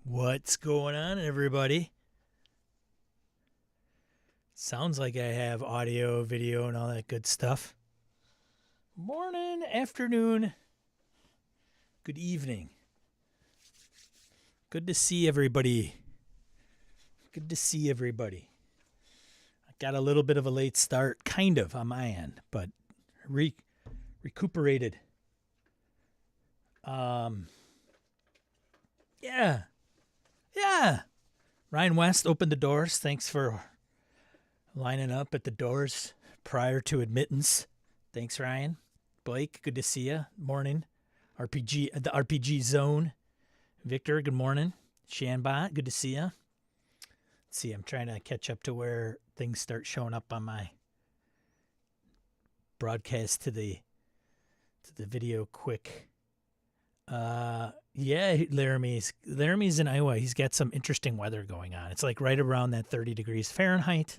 What's going on, everybody? Sounds like I have audio, video, and all that good stuff. Morning, afternoon, good evening. Good to see everybody. Good to see everybody. I got a little bit of a late start, kind of, on my end, but recuperated. Yeah. Ryan West opened the doors. Thanks for lining up at the doors prior to admittance. Thanks, Ryan. Blake, good to see you. Morning. The RPG Zone. Victor, good morning. Shanbot, good to see you. Let's see, I'm trying to catch up to where things start showing up on my broadcast to the video quick. Yeah, Laramie's in Iowa. He's got some interesting weather going on. It's like right around that 30 degrees Fahrenheit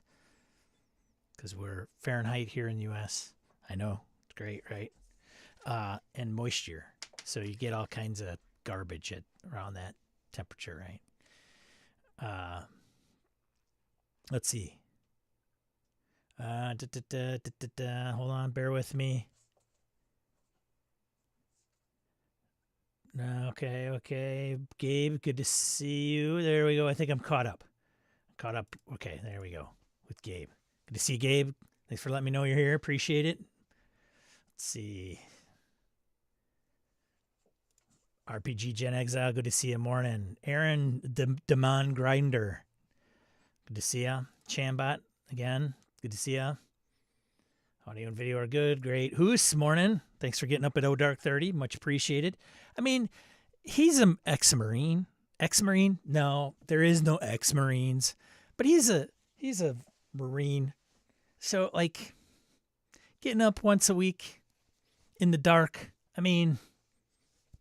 because we're Fahrenheit here in the U.S. I know. It's great, right? And moisture. So you get all kinds of garbage at around that temperature, right? Let's see. Hold on, bear with me. Okay. Gabe, good to see you. There we go. I think I'm caught up. Okay, there we go with Gabe. Good to see you, Gabe. Thanks for letting me know you're here. Appreciate it. Let's see. RPG Gen Exile, good to see you. Morning. Aaron Demon Grinder, good to see you. Chambot, again, good to see you. Audio and video are good. Great. Who's morning? Thanks for getting up at Dark 30. Much appreciated. I mean, he's an ex-Marine. Ex-Marine? No, there is no ex-Marines. But he's a Marine. So, like, getting up once a week in the dark, I mean,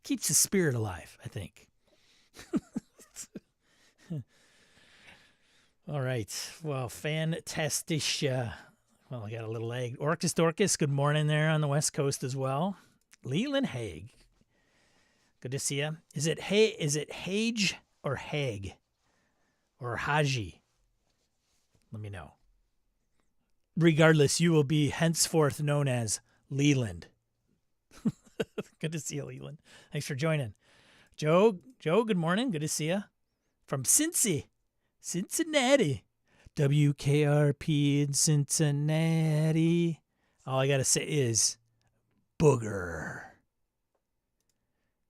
keeps the spirit alive, I think. All right. Well, fantastic. Well, I got a little egg. Orcus Dorcas, good morning there on the West Coast as well. Leland Haig, good to see you. Is it Hage or Haig or Haji? Let me know. Regardless, you will be henceforth known as Leland. Good to see you, Leland. Thanks for joining. Joe, good morning. Good to see you. From Cincinnati. WKRP in Cincinnati. All I got to say is booger.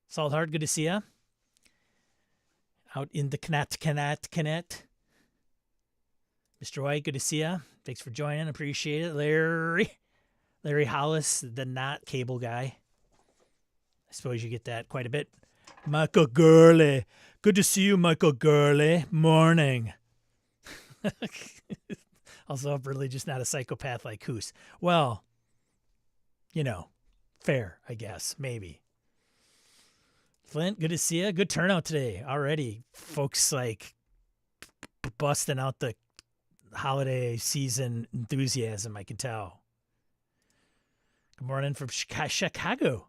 Salt Heart, good to see ya. Out in the Connect. Mr. White, good to see ya. Thanks for joining. Appreciate it. Larry Hollis, the not cable guy. I suppose you get that quite a bit. Michael Gurley. Good to see you, Michael Gurley. Morning. Also, I'm really just not a psychopath like Coos. Well, fair, I guess, maybe. Flint, good to see you. Good turnout today already. Folks like busting out the holiday season enthusiasm, I can tell. Good morning from Chicago.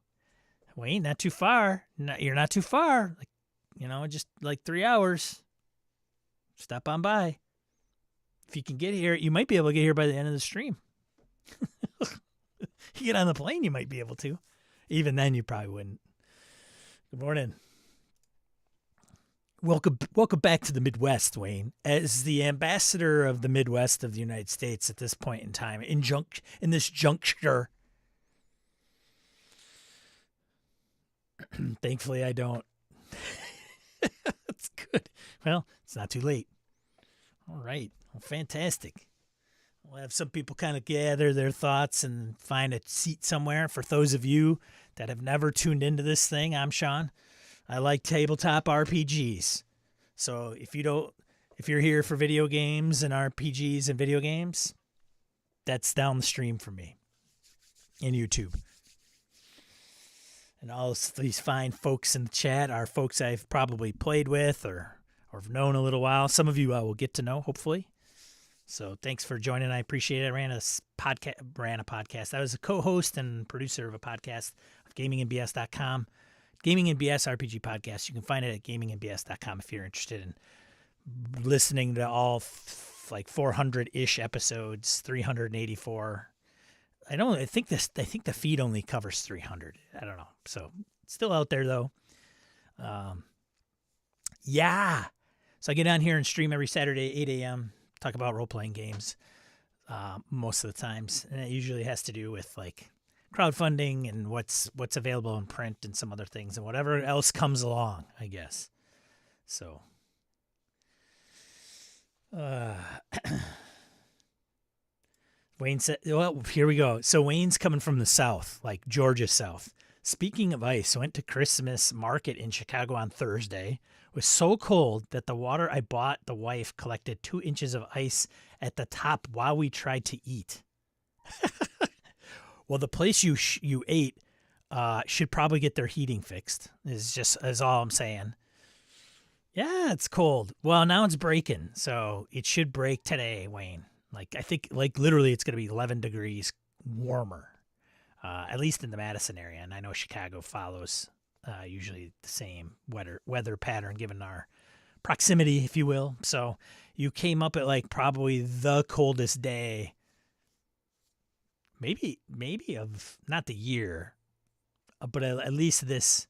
Wayne, not too far. You're not too far. Just like 3 hours. Stop on by. If you can get here, you might be able to get here by the end of the stream. You get on the plane, you might be able to. Even then, you probably wouldn't. Good morning. Welcome back to the Midwest, Wayne. As the ambassador of the Midwest of the United States at this point in time, in this juncture, thankfully I don't. That's good. Well, it's not too late. All right. Well, fantastic. We'll have some people kind of gather their thoughts and find a seat somewhere. For those of you that have never tuned into this thing, I'm Sean. I like tabletop RPGs. So if you're here for video games and RPGs and video games, that's down the stream for me in YouTube. And all these fine folks in the chat are folks I've probably played with or have known a little while. Some of you I will get to know, hopefully. So thanks for joining. I appreciate it. I ran a podcast. I was a co-host and producer of a podcast of gamingbs.com. Gaming and BS RPG podcast. You can find it at gamingandbs.com if you're interested in listening to all like 400-ish episodes, 384. I think the feed only covers 300. I don't know. So it's still out there though. Yeah. So I get on here and stream every Saturday, 8 a.m., talk about role-playing games most of the times. And it usually has to do with like crowdfunding and what's available in print and some other things and whatever else comes along, I guess. So Wayne said, well, here we go. So Wayne's coming from the South, like Georgia South. Speaking of ice, went to Christmas market in Chicago on Thursday. It was so cold that the water I bought the wife collected 2 inches of ice at the top while we tried to eat. Well, the place you ate should probably get their heating fixed. Is all I'm saying. Yeah, it's cold. Well, now it's breaking, so it should break today, Wayne. Like I think, like literally, it's going to be 11 degrees warmer, at least in the Madison area. And I know Chicago follows usually the same weather pattern, given our proximity, if you will. So you came up at like probably the coldest day, maybe of not the year, but at least this,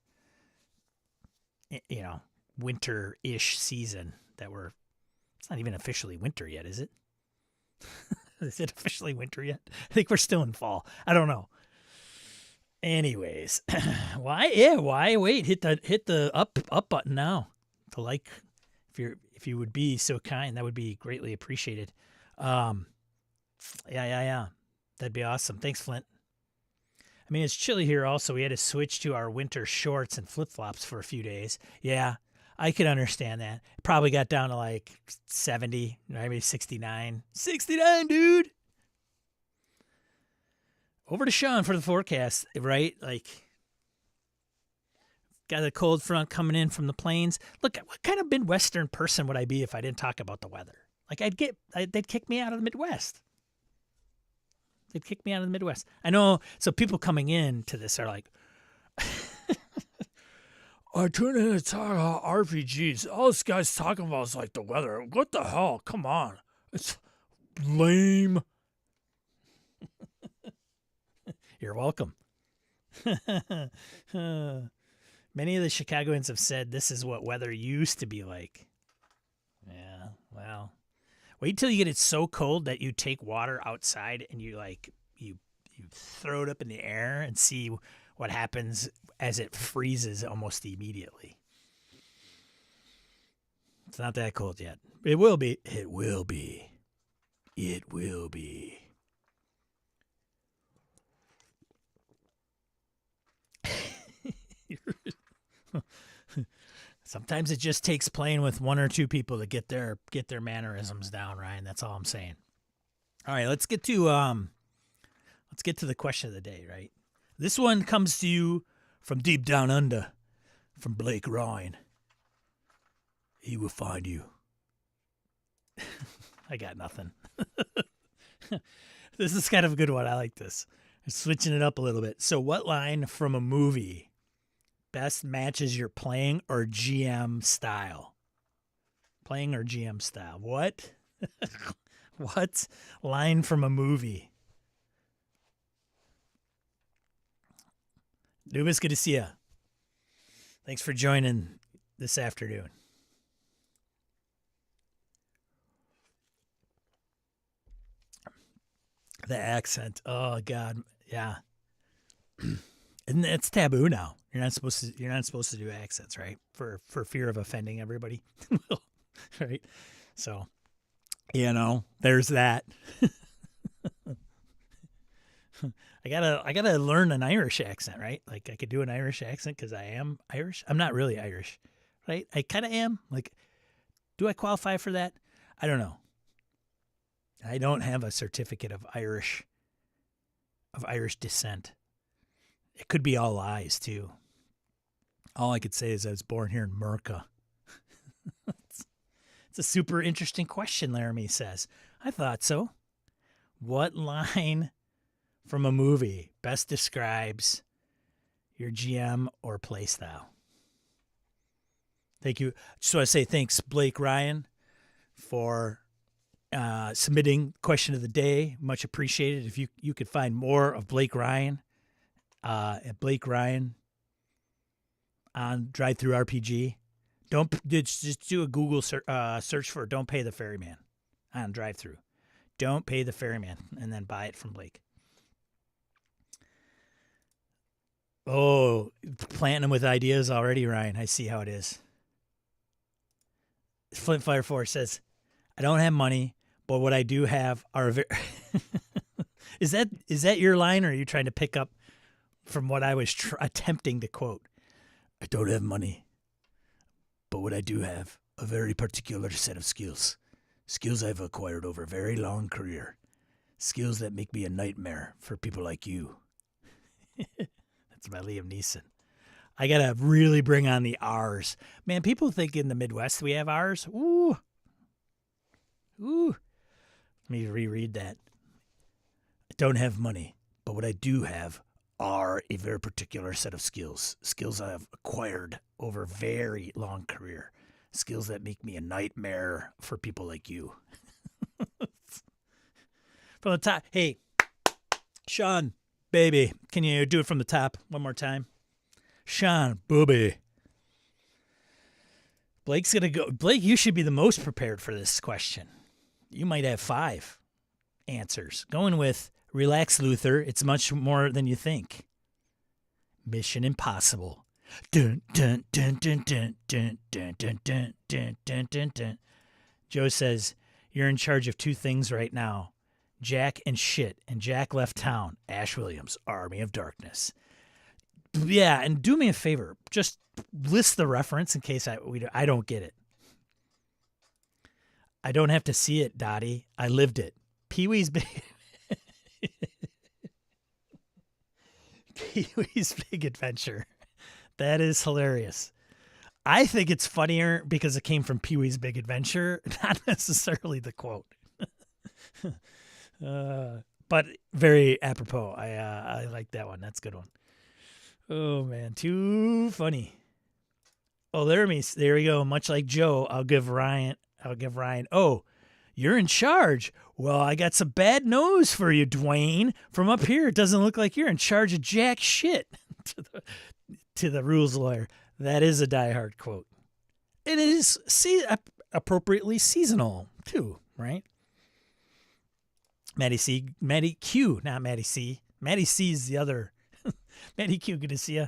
winter-ish season that it's not even officially winter yet, is it? Is it officially winter yet? I think we're still in fall. I don't know. Anyways, why wait? Hit the up button now to like, if you would be so kind, that would be greatly appreciated. Yeah. That'd be awesome. Thanks, Flint. I mean, it's chilly here also. We had to switch to our winter shorts and flip-flops for a few days. Yeah, I could understand that. It probably got down to like 70, maybe 69. 69, dude! Over to Sean for the forecast, right? Like, got a cold front coming in from the plains. Look, what kind of Midwestern person would I be if I didn't talk about the weather? Like, they'd kick me out of the Midwest. They'd kick me out of the Midwest. I know. So people coming in to this are like, I tune in to talk about RPGs. All this guy's talking about is like the weather. What the hell? Come on. It's lame. You're welcome. Many of the Chicagoans have said this is what weather used to be like. Yeah, well. Wait till you get it so cold that you take water outside and you throw it up in the air and see what happens as it freezes almost immediately. It's not that cold yet. It will be. It will be. It will be. Sometimes it just takes playing with one or two people to get their mannerisms down, Ryan. That's all I'm saying. All right, let's get to the question of the day, right? This one comes to you from deep down under, from Blake Ryan. He will find you. I got nothing. This is kind of a good one. I like this. I'm switching it up a little bit. So what line from a movie best matches your playing or GM style? Playing or GM style. What? What line from a movie? Dubas, good to see you. Thanks for joining this afternoon. The accent. Oh God. Yeah. And it's taboo now. You're not supposed to do accents, right? For fear of offending everybody. Right? So, there's that. I gotta learn an Irish accent, right? Like I could do an Irish accent because I am Irish. I'm not really Irish, right? I kind of am. Like, do I qualify for that? I don't know. I don't have a certificate of Irish descent. It could be all lies too. All I could say is I was born here in Merca. It's a super interesting question, Laramie says. I thought so. What line from a movie best describes your GM or play style? Thank you. Just want to say thanks, Blake Ryan, for submitting question of the day. Much appreciated. If you could find more of Blake Ryan at Blake Ryan on Drive-Thru RPG. Just do a Google search for "Don't Pay the Ferryman" on Drive-Thru. Don't pay the ferryman, and then buy it from Blake. Oh, planting them with ideas already, Ryan. I see how it is. Flint Fire Force says, "I don't have money, but what I do have are Is that your line, or are you trying to pick up from what I was attempting to quote? I don't have money, but what I do have, a very particular set of skills. Skills I've acquired over a very long career. Skills that make me a nightmare for people like you." That's by Liam Neeson. I got to really bring on the R's. Man, people think in the Midwest we have R's. Ooh. Let me reread that. I don't have money, but what I do have are a very particular set of skills. Skills I've acquired over a very long career. Skills that make me a nightmare for people like you. From the top. Hey, Sean, baby, can you do it from the top one more time? Sean, booby. Blake's going to go. Blake, you should be the most prepared for this question. You might have 5 answers. Going with, relax, Luther. It's much more than you think. Mission Impossible. Dun, dun, dun, dun, dun, dun, dun, dun, dun, dun, dun, dun, dun. Joe says, you're in charge of 2 things right now. Jack and shit. And Jack left town. Ash Williams, Army of Darkness. Yeah, and do me a favor. Just list the reference in case I don't get it. I don't have to see it, Dottie. I lived it. Pee-wee's Big Adventure. That is hilarious. I think it's funnier because it came from Pee-wee's Big Adventure, not necessarily the quote. But very apropos. I like that one. That's a good one. Oh, man. Too funny. Oh, there we go. Much like Joe, I'll give Ryan, oh, you're in charge. Well, I got some bad news for you, Dwayne. From up here, it doesn't look like you're in charge of jack shit. to the rules lawyer. That is a diehard quote. It is appropriately seasonal, too, right? Maddie Q, not Maddie C. Maddie C is the other. Maddie Q, good to see you.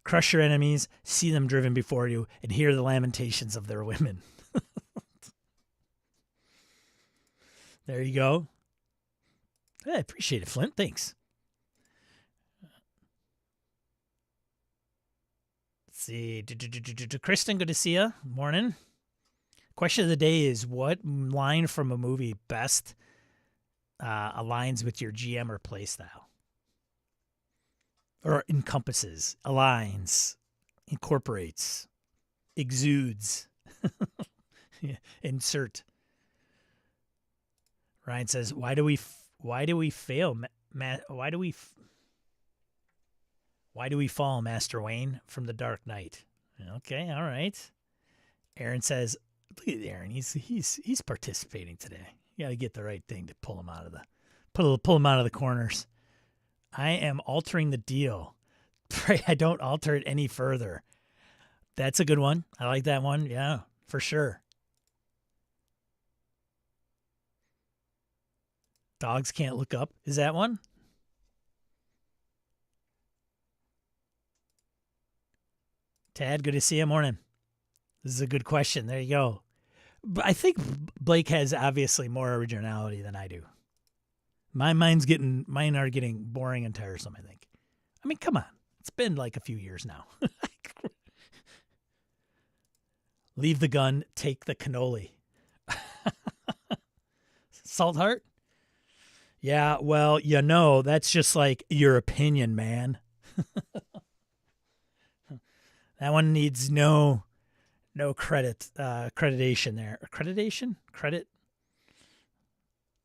Crush your enemies, see them driven before you, and hear the lamentations of their women. There you go. I appreciate it, Flint. Thanks. Let's see. Kristen, good to see you. Morning. Question of the day is, what line from a movie best aligns with your GM or play style? Or encompasses, aligns, incorporates, exudes. Yeah, insert. Ryan says, why do we fail? Why do we fall, Master Wayne, from the Dark Knight? Okay, all right. Aaron says, look at Aaron. He's participating today. You got to get the right thing to pull him out of the corners. I am altering the deal. Pray I don't alter it any further. That's a good one. I like that one. Yeah, for sure. Dogs can't look up. Is that one? Tad, good to see you. Morning. This is a good question. There you go. But I think Blake has obviously more originality than I do. Mine are getting boring and tiresome, I think. I mean, come on. It's been like a few years now. Leave the gun, take the cannoli. Salt Heart? Yeah, well, that's just like your opinion, man. That one needs no accreditation there. Accreditation? Credit?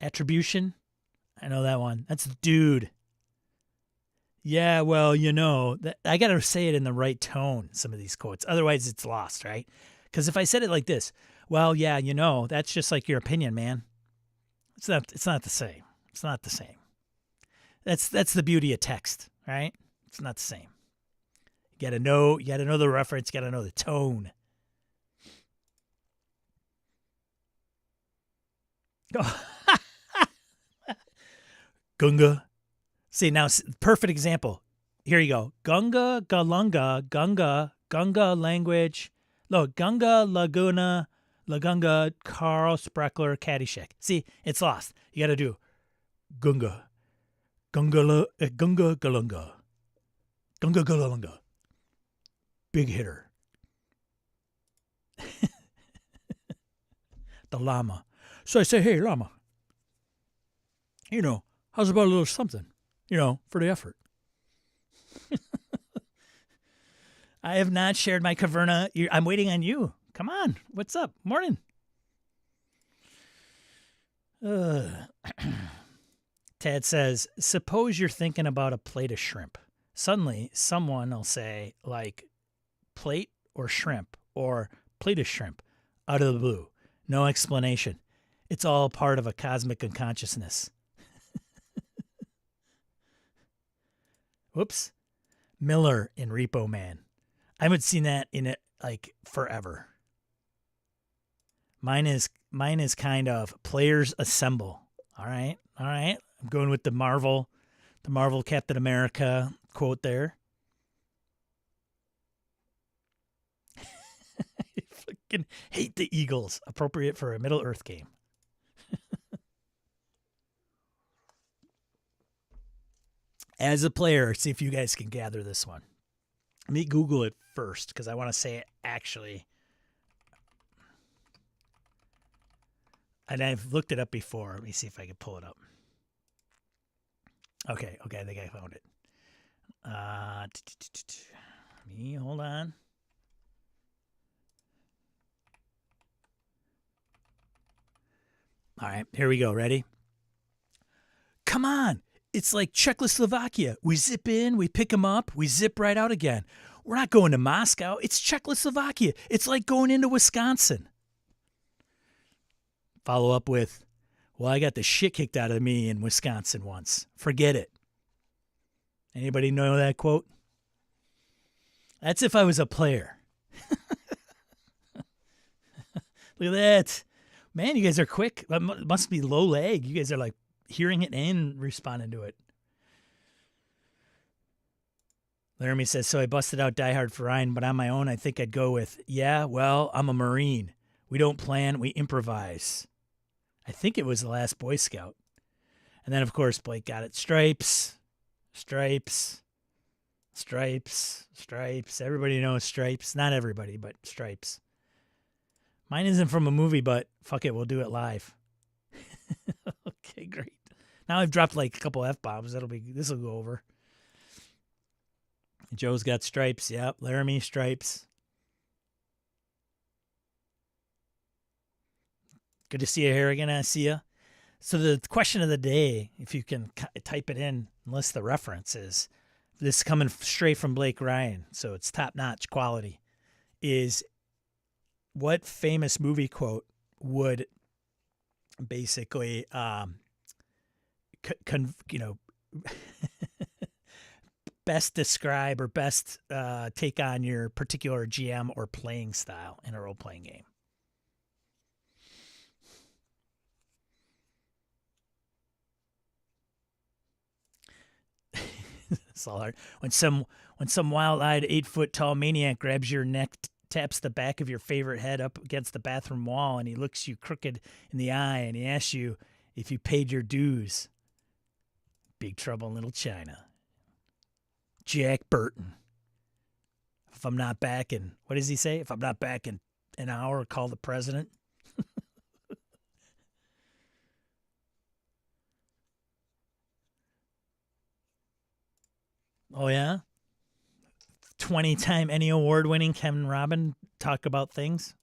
Attribution? I know that one. That's dude. Yeah, well, that I got to say it in the right tone, some of these quotes. Otherwise, it's lost, right? Because if I said it like this, well, yeah, that's just like your opinion, man. It's not the same. It's not the same. That's the beauty of text, right? It's not the same. You gotta know the reference, you gotta know the tone. Gunga. See, now, perfect example. Here you go. Gunga, Galunga, Gunga language. Look, Gunga, Laguna, Lagunga, Carl Spreckler, Caddyshack. See, it's lost. You got to do Gunga, Gunga, Galunga, Gunga, Galunga. Big hitter. The llama. So I say, hey, llama, how's about a little something, for the effort? I have not shared my Caverna. I'm waiting on you. Come on. What's up? Morning. Tad says, suppose you're thinking about a plate of shrimp. Suddenly, someone will say, like, plate or shrimp, or plate of shrimp, out of the blue. No explanation. It's all part of a cosmic unconsciousness. Whoops. Miller in Repo Man. I haven't seen that in it like forever. Mine is kind of players assemble. All right. I'm going with the Marvel Captain America quote there. I fucking hate the Eagles. Appropriate for a Middle Earth game. As a player, see if you guys can gather this one. Let me Google it first because I want to say it actually. And I've looked it up before. Let me see if I can pull it up. Okay, I think I found it. Hold on. All right, here we go. Ready? Come on. It's like Czechoslovakia. We zip in, we pick them up, we zip right out again. We're not going to Moscow. It's Czechoslovakia. It's like going into Wisconsin. Follow up with, well, I got the shit kicked out of me in Wisconsin once. Forget it. Anybody know that quote? That's if I was a player. Look at that. Man, you guys are quick. That must be low lag. You guys are like hearing it and responding to it. Laramie says, so I busted out Die Hard for Ryan, but on my own, I think I'd go with, yeah, well, I'm a Marine. We don't plan, we improvise. I think it was The Last Boy Scout. And then, of course, Blake got it. Stripes. Everybody knows Stripes. Not everybody, but Stripes. Mine isn't from a movie, but fuck it, we'll do it live. Okay, great. Now I've dropped like a couple F-bombs. This will go over. Joe's got Stripes. Yep. Laramie, Stripes. Good to see you here again. I see you. So the question of the day, if you can type it in and list the references, this is coming straight from Blake Ryan, so it's top-notch quality, is what famous movie quote would basically, best describe or best take on your particular GM or playing style in a role-playing game? It's all hard. When some wild-eyed 8-foot-tall maniac grabs your neck, taps the back of your favorite head up against the bathroom wall, and he looks you crooked in the eye, and he asks you if you paid your dues. Big Trouble in Little China. Jack Burton. If I'm not back in, what does he say? If I'm not back in an hour, call the president. Oh, yeah? 20-time Emmy Award-winning Kevin Robin talk about things.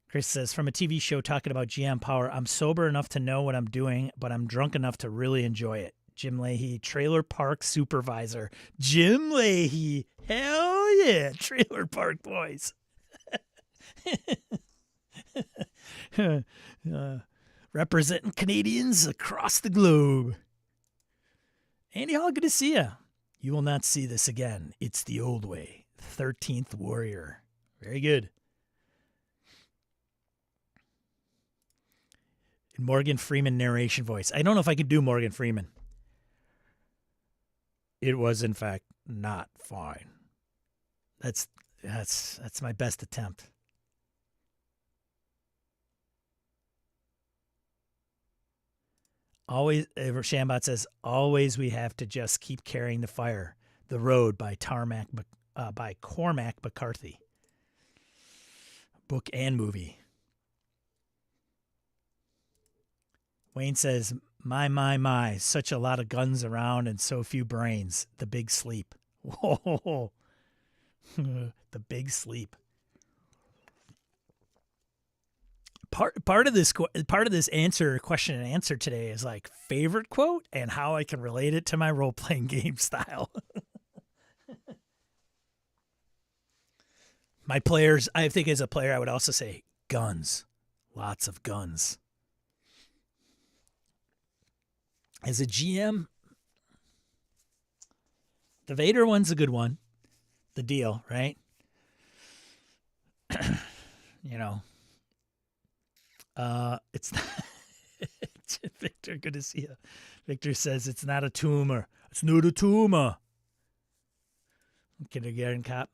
Chris says, from a TV show talking about GM power, I'm sober enough to know what I'm doing, but I'm drunk enough to really enjoy it. Jim Leahy, Trailer Park Supervisor. Jim Leahy. Hell yeah. Trailer Park Boys. Representing Canadians across the globe. Andy Hall, good to see you. You will not see this again. It's the old way. 13th Warrior. Very good. Morgan Freeman narration voice. I don't know if I could do Morgan Freeman. It was, in fact, not fine. That's my best attempt. Always, Shambot says, always we have to just keep carrying the fire. The Road by Cormac McCarthy. Book and movie. Wayne says, my, such a lot of guns around and so few brains. The Big Sleep. Whoa. The Big Sleep. Part of this question and answer today is like favorite quote and how I can relate it to my role-playing game style. My players, I think as a player, I would also say guns. Lots of guns. As a GM, the Vader one's a good one. The deal, right? You know. It's not Victor, good to see you. Victor says it's not a tumor. It's not a tumor. Kindergarten cop.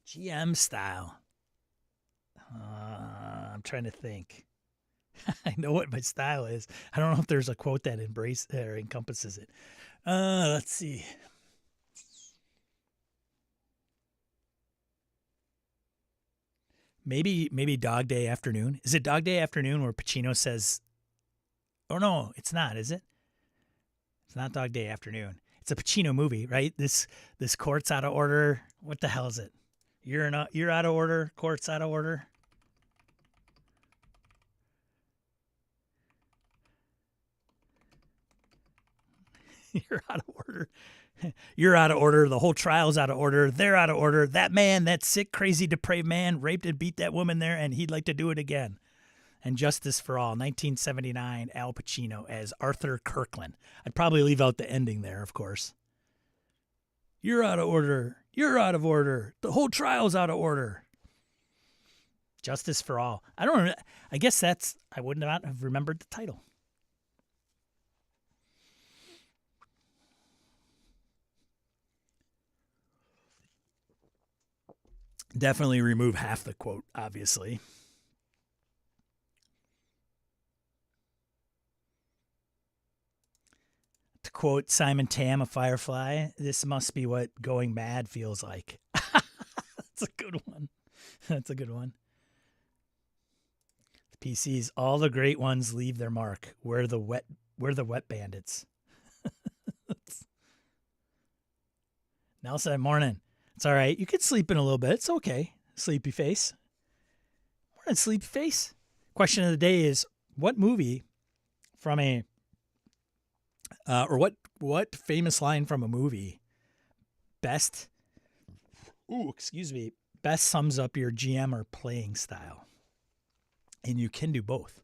GM style. I'm trying to think. I know what my style is. I don't know if there's a quote that encompasses it. Let's see. Maybe Dog Day Afternoon. Is it Dog Day Afternoon where Pacino says, oh no, it's not, is it? It's not Dog Day Afternoon. It's a Pacino movie, right? This court's out of order. What the hell is it? You're out of order. Court's out of order. You're out of order. You're out of order. The whole trial's out of order. They're out of order. That man, that sick, crazy, depraved man, raped and beat that woman there, and he'd like to do it again. And Justice for All, 1979, Al Pacino as Arthur Kirkland. I'd probably leave out the ending there, of course. You're out of order. You're out of order. The whole trial's out of order. Justice for All. I guess I would not have remembered the title. Definitely remove half the quote, obviously. To quote Simon Tam of Firefly, this must be what going mad feels like. That's a good one. That's a good one. PCs, all the great ones leave their mark. We're the wet bandits. Nelson, morning. It's all right. You could sleep in a little bit. It's okay. Sleepy face. Morning, sleepy face. Question of the day is, what movie from what famous line from a movie best sums up your GM or playing style? And you can do both.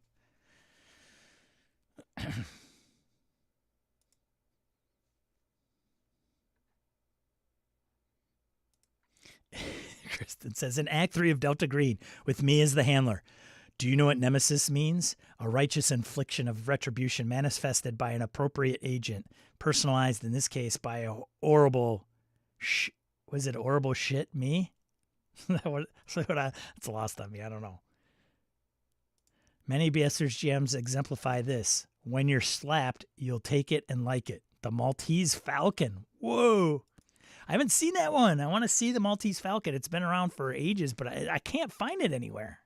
Kristen says, in Act 3 of Delta Green, with me as the handler. Do you know what nemesis means? A righteous infliction of retribution manifested by an appropriate agent, personalized in this case by a horrible was it horrible shit me? It's lost on me. I don't know. Many Masters GMs exemplify this. When you're slapped, you'll take it and like it. The Maltese Falcon. Whoa. I haven't seen that one. I want to see the Maltese Falcon. It's been around for ages, but I can't find it anywhere.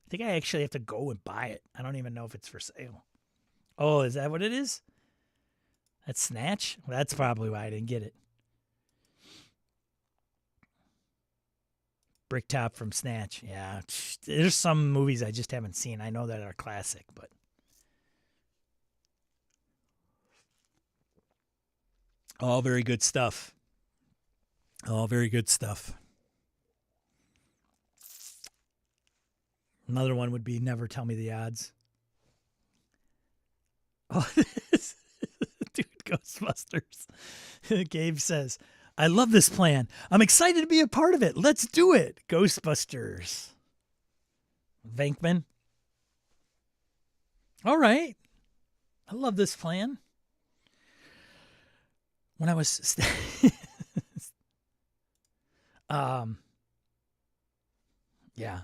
I think I actually have to go and buy it. I don't even know if it's for sale. Oh, is that what it is? That's Snatch? Well, that's probably why I didn't get it. Bricktop from Snatch. Yeah. There's some movies I just haven't seen. I know that are classic, but. All very good stuff. Oh, very good stuff. Another one would be Never Tell Me the Odds. Oh, dude, Ghostbusters. Gabe says, I love this plan. I'm excited to be a part of it. Let's do it. Ghostbusters. Venkman. All right. I love this plan. When I was... yeah.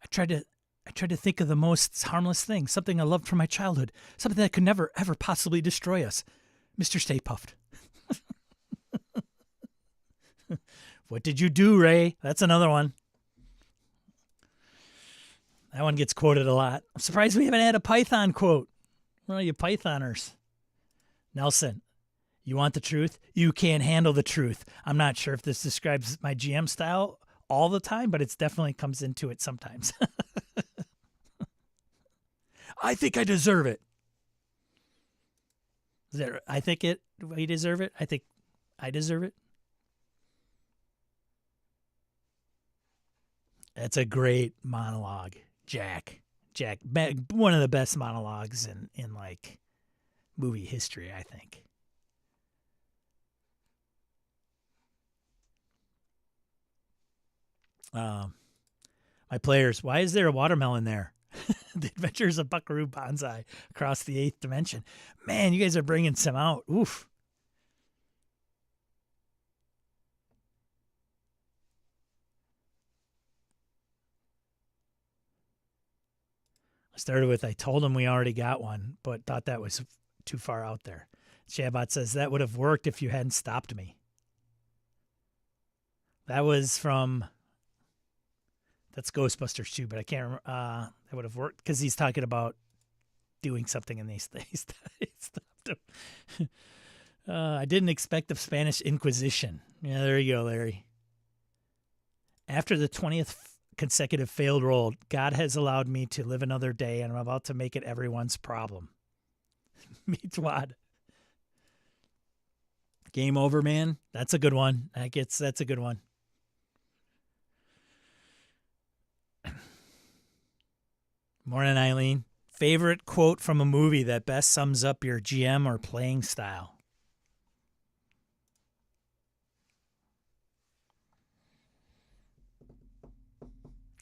I tried to think of the most harmless thing, something I loved from my childhood, something that could never, ever possibly destroy us. Mr. Stay Puffed. What did you do, Ray? That's another one. That one gets quoted a lot. I'm surprised we haven't had a Python quote. Well, you Pythoners. Nelson, you want the truth? You can't handle the truth. I'm not sure if this describes my GM style all the time, but it definitely comes into it sometimes. I think I deserve it. I think we deserve it. I think I deserve it. That's a great monologue, Jack. One of the best monologues in like movie history, I think. My players, why is there a watermelon there? The Adventures of Buckaroo Banzai across the 8th dimension. Man, you guys are bringing some out. Oof. I started with, I told him we already got one, but thought that was too far out there. Shabbat says, that would have worked if you hadn't stopped me. That was from... That's Ghostbusters 2, but I can't remember. That would have worked because he's talking about doing something and they stopped him. I didn't expect the Spanish Inquisition. Yeah, there you go, Larry. After the 20th consecutive failed roll, God has allowed me to live another day and I'm about to make it everyone's problem. Meatwad. Game over, man. That's a good one. That's a good one. Morning, Eileen. Favorite quote from a movie that best sums up your GM or playing style?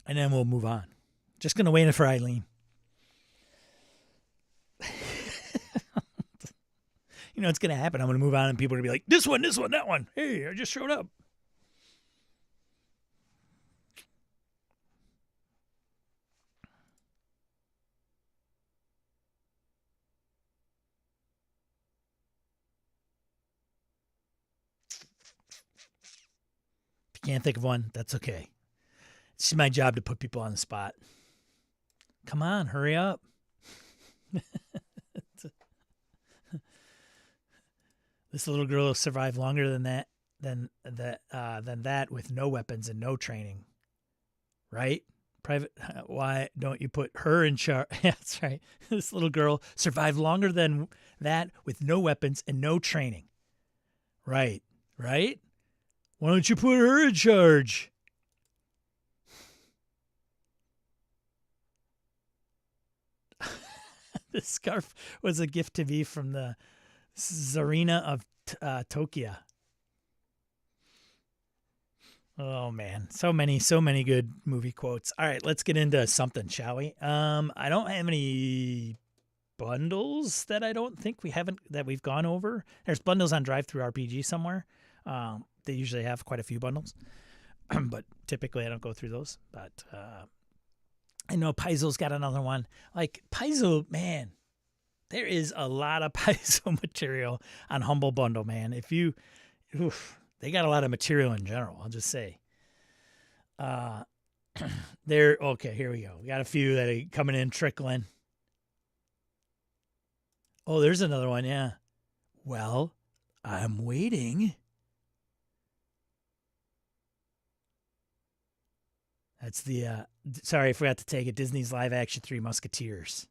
And then we'll move on. Just going to wait for Eileen. You know what's going to happen? I'm going to move on and people are going to be like, this one, that one. Hey, I just showed up. If you can't think of one, that's okay. It's my job to put people on the spot. Come on, hurry up. This little girl will survive longer than that with no weapons and no training. Right? Private, why don't you put her in charge? Yeah, that's right. This little girl survived longer than that with no weapons and no training. Right? Right? Why don't you put her in charge? This scarf was a gift to me from the Tsarina of Tokyo. Oh man, so many good movie quotes. All right, let's get into something, shall we? I don't have any bundles that I don't think we've gone over. There's bundles on Drive-Thru RPG somewhere. They usually have quite a few bundles, but typically I don't go through those. But I know Paizo's got another one. Like Paizo, man, there is a lot of Paizo material on Humble Bundle, man. They got a lot of material in general, I'll just say. Okay, here we go. We got a few that are coming in, trickling. Oh, there's another one, yeah. Well, I'm waiting. That's the, sorry, I forgot to take it. Disney's live action Three Musketeers.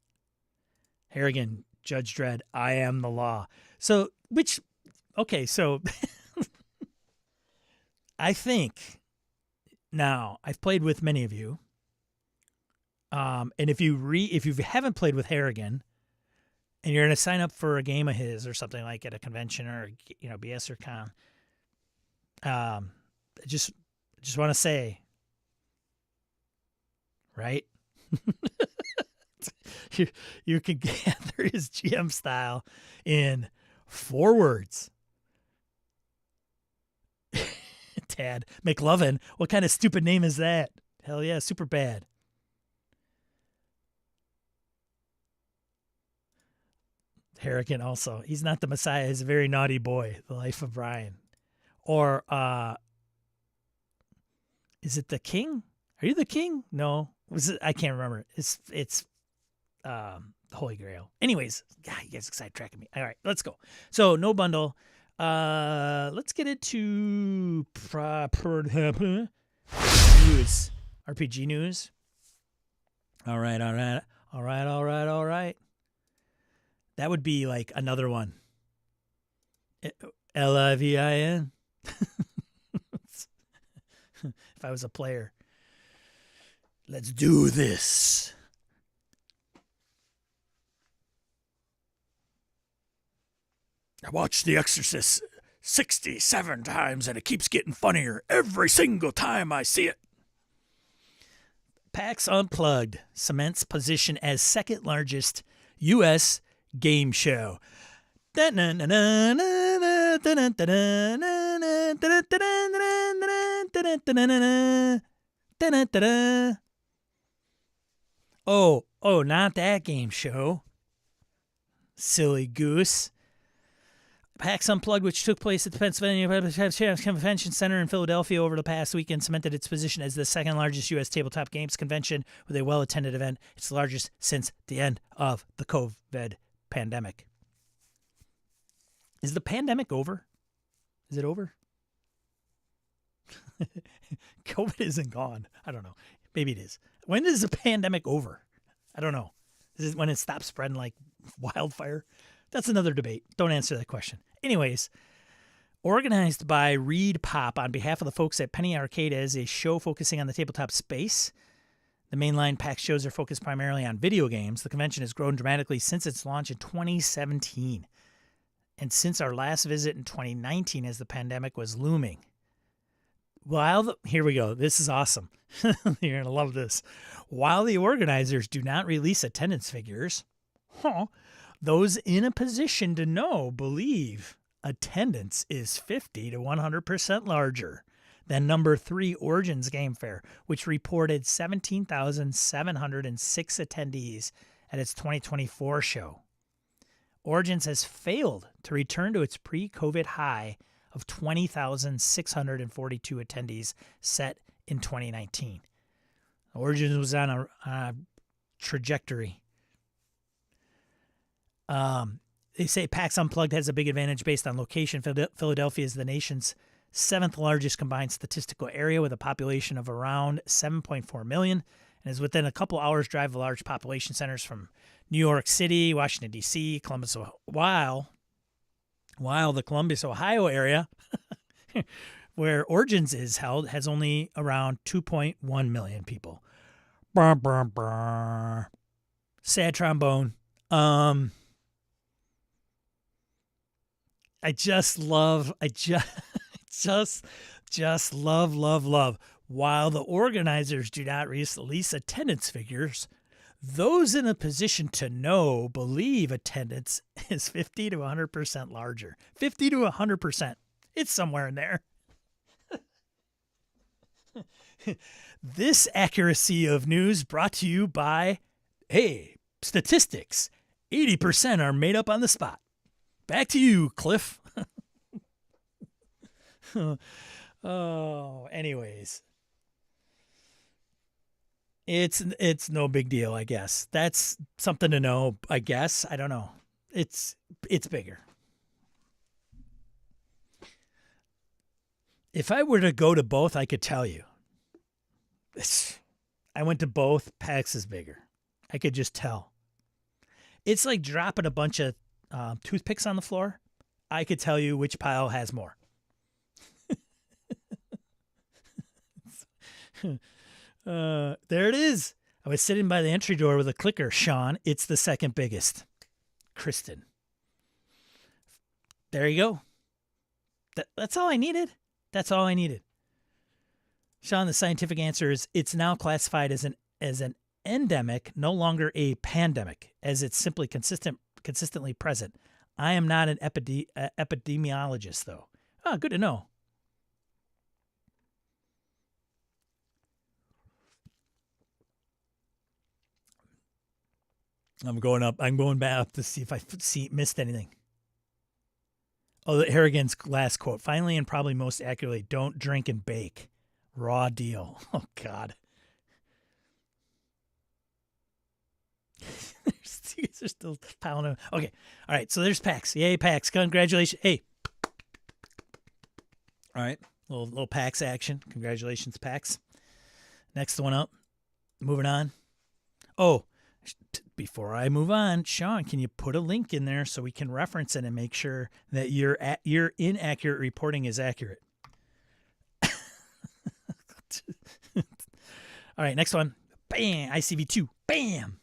Harrigan, Judge Dredd, I am the law. So, okay, so I think now I've played with many of you. And if you haven't played with Harrigan and you're going to sign up for a game of his or something like at a convention or, BS or con, I just want to say, right? you can gather his GM style in 4 words. Tad McLovin. What kind of stupid name is that? Hell yeah, super bad. Harrigan also. He's not the Messiah. He's a very naughty boy. The Life of Brian. Or is it the King? Are you the King? No. Was it? I can't remember. It's the Holy Grail. Anyways, God, you guys are sidetracking me. All right, let's go. So no bundle. Let's get into news. RPG news. All right. That would be like another one. Livin. If I was a player. Let's do this. I watched The Exorcist 67 times and it keeps getting funnier every single time I see it. PAX Unplugged cements position as second largest U.S. game show. Oh, not that game show. Silly goose. PAX Unplugged, which took place at the Pennsylvania Convention Center in Philadelphia over the past weekend, cemented its position as the second largest U.S. tabletop games convention with a well-attended event. It's the largest since the end of the COVID pandemic. Is the pandemic over? Is it over? COVID isn't gone. I don't know. Maybe it is. When is the pandemic over? I don't know. Is it when it stops spreading like wildfire? That's another debate. Don't answer that question. Anyways, organized by Reed Pop on behalf of the folks at Penny Arcade as a show focusing on the tabletop space. The mainline PAX shows are focused primarily on video games. The convention has grown dramatically since its launch in 2017 and since our last visit in 2019 as the pandemic was looming. Here we go. This is awesome. You're going to love this. While the organizers do not release attendance figures, those in a position to know believe attendance is 50 to 100% larger than number 3 Origins Game Fair, which reported 17,706 attendees at its 2024 show. Origins has failed to return to its pre-COVID high of 20,642 attendees set in 2019. Origins was on a trajectory. They say PAX Unplugged has a big advantage based on location. Philadelphia is the nation's 7th largest combined statistical area with a population of around 7.4 million and is within a couple hours drive of large population centers from New York City, Washington, D.C., Columbus, while the Columbus, Ohio area, where Origins is held, has only around 2.1 million people. Sad trombone. I just love. While the organizers do not release attendance figures, those in a position to know believe attendance is 50 to 100% larger. 50 to 100%. It's somewhere in there. This accuracy of news brought to you by, statistics. 80% are made up on the spot. Back to you, Cliff. Anyways. It's no big deal, I guess. That's something to know, I guess. I don't know. It's bigger. If I were to go to both, I could tell you. I went to both. PAX is bigger. I could just tell. It's like dropping a bunch of toothpicks on the floor. I could tell you which pile has more. There it is. I was sitting by the entry door with a clicker. Sean, it's the second biggest. Kristen. There you go. That's all I needed. That's all I needed. Sean, the scientific answer is it's now classified as an endemic, no longer a pandemic, as it's simply consistently present. I am not an epidemiologist, though. Oh, good to know. I'm going up. I'm going back up to see if I missed anything. Oh, Harrigan's last quote. Finally, and probably most accurately, don't drink and bake. Raw deal. Oh, God. They're still piling them. Okay. All right. So there's PAX. Yay, PAX. Congratulations. Hey. All right. Little PAX action. Congratulations, PAX. Next one up. Moving on. Oh, before I move on, Sean, can you put a link in there so we can reference it and make sure that your inaccurate reporting is accurate? All right, next one. Bam! ICV2. Bam!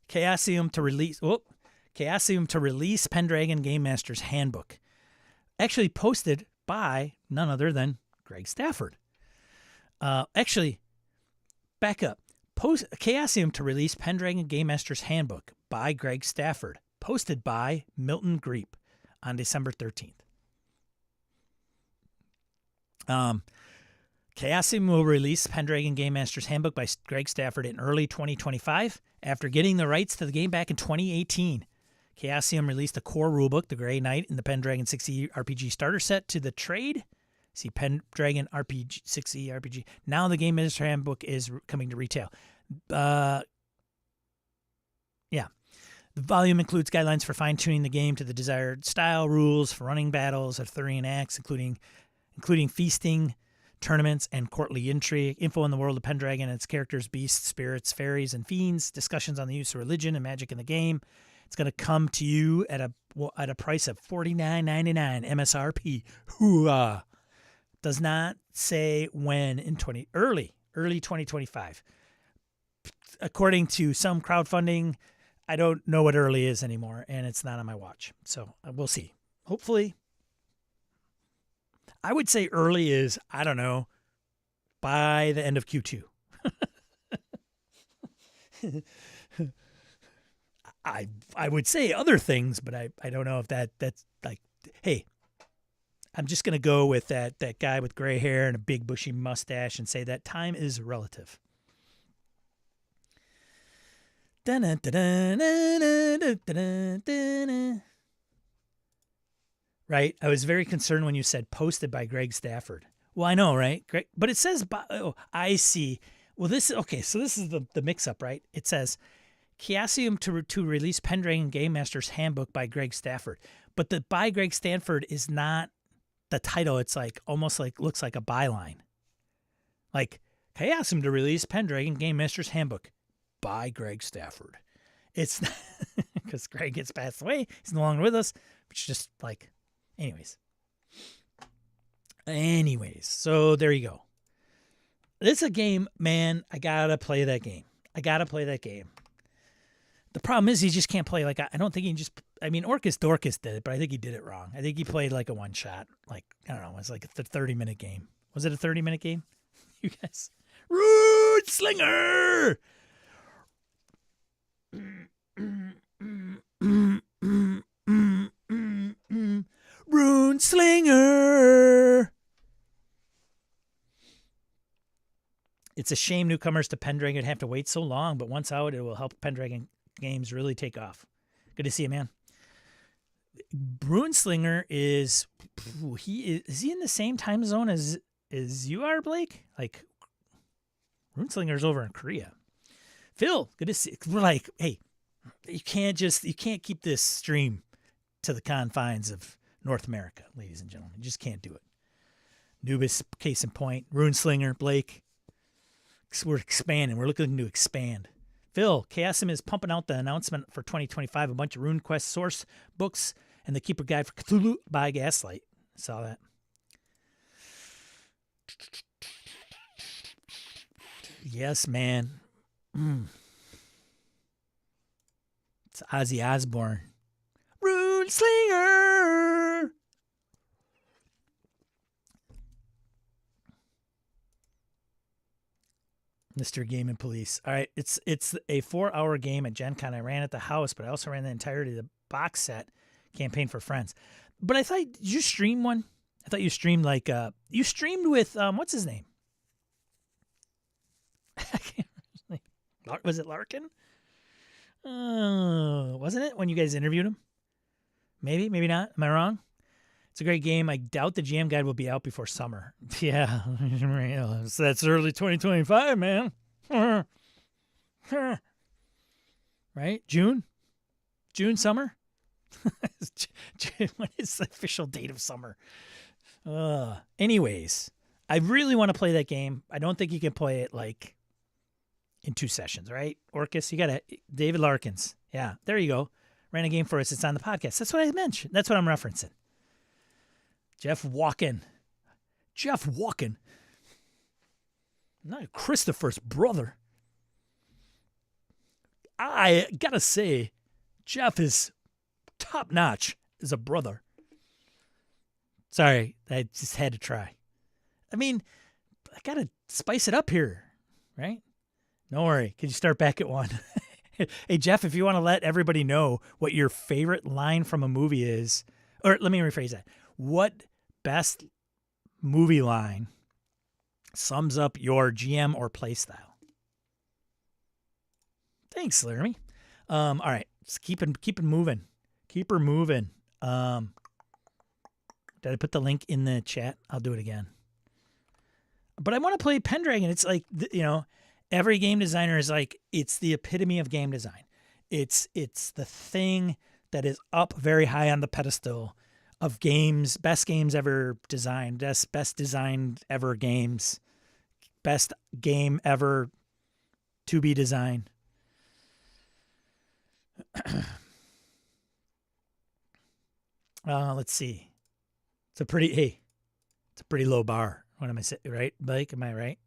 Chaosium to release Pendragon Game Master's Handbook. Actually posted by none other than Greg Stafford. Actually, back up. Chaosium to release Pendragon Game Master's Handbook by Greg Stafford. Posted by Milton Greep on December 13th. Chaosium will release Pendragon Game Master's Handbook by Greg Stafford in early 2025 after getting the rights to the game back in 2018. Chaosium released a core rulebook, The Grey Knight, and the Pendragon 6e RPG starter set to the trade. See Pendragon RPG 6e RPG. Now the Game Master's Handbook is coming to retail. Yeah. The volume includes guidelines for fine-tuning the game to the desired style, rules for running battles, Arthurian acts, including feasting, tournaments, and courtly intrigue, info on the world of Pendragon and its characters, beasts, spirits, fairies, and fiends, discussions on the use of religion and magic in the game. It's going to come to you at a price of $49.99 MSRP. Hooah! Does not say when in early 2025. According to some crowdfunding, I don't know what early is anymore, and it's not on my watch. So we'll see. Hopefully. I would say early is, I don't know, by the end of Q2. I would say other things, but I don't know if that's like, hey, I'm just going to go with that guy with gray hair and a big bushy mustache and say that time is relative. Right? I was very concerned when you said posted by Greg Stafford. Well, I know, right? Greg, but it says, oh, I see. Well, this is the mix-up, right? It says, Chaosium to release Pendragon Game Master's Handbook by Greg Stafford. But the by Greg Stafford is not the title. It's like almost like looks like a byline. Like, Chaosium to release Pendragon Game Master's Handbook by Greg Stafford. It's because Greg gets passed away. He's no longer with us. It's just like, anyways. So there you go. It's a game, man. I gotta play that game. The problem is he just can't play like I don't think he can just. I mean, Orcus Dorcas did it, but I think he did it wrong. I think he played like a one shot. Like, I don't know. It was like a 30-minute game. Was it a 30-minute game? You guys, Root Slinger. Rune Slinger. It's a shame newcomers to Pendragon have to wait so long, but once out, it will help Pendragon games really take off. Good to see you, man. Rune Slinger is he in the same time zone as you are, Blake? Like, Rune Slinger's over in Korea. Phil, good to see. We're like, hey, you can't keep this stream to the confines of North America, ladies and gentlemen. You just can't do it. Nubis, case in point. Rune Slinger, Blake. We're expanding. We're looking to expand. Phil, Chaosium is pumping out the announcement for 2025, a bunch of RuneQuest source books and the Keeper Guide for Cthulhu by Gaslight. Saw that. Yes, man. It's Ozzy Osbourne. Rune Slinger. Mr. Game and Police. All right, it's a 4-hour game at Gen Con. I ran at the house, but I also ran the entirety of the box set campaign for friends. But I thought, did you stream one? I thought you streamed like you streamed with what's his name? I can't remember. Was it Larkin? Wasn't it when you guys interviewed him? Maybe, maybe not. Am I wrong? It's a great game. I doubt the GM guide will be out before summer. Yeah, so that's early 2025, man. Right? June, summer. When is the official date of summer? Anyways, I really want to play that game. I don't think you can play it like in 2 sessions, right? Orcus, you got to David Larkins. Yeah, there you go. Ran a game for us. It's on the podcast. That's what I mentioned. That's what I'm referencing. Jeff Walken. Not Christopher's brother. I gotta say, Jeff is top notch as a brother. Sorry, I just had to try. I mean, I gotta spice it up here, right? Don't worry. Can you start back at 1? Hey, Jeff, if you want to let everybody know what your favorite line from a movie is, or let me rephrase that. What best movie line sums up your GM or play style? Thanks, Laramie. All right, let's keep it moving. Keep her moving. Did I put the link in the chat? I'll do it again. But I want to play Pendragon. It's like, every game designer is like, it's the epitome of game design. It's the thing that is up very high on the pedestal of games, best games ever designed, best designed ever games, best game ever to be designed. Let's see. It's a pretty low bar. What am I saying? Right, Blake? Am I right?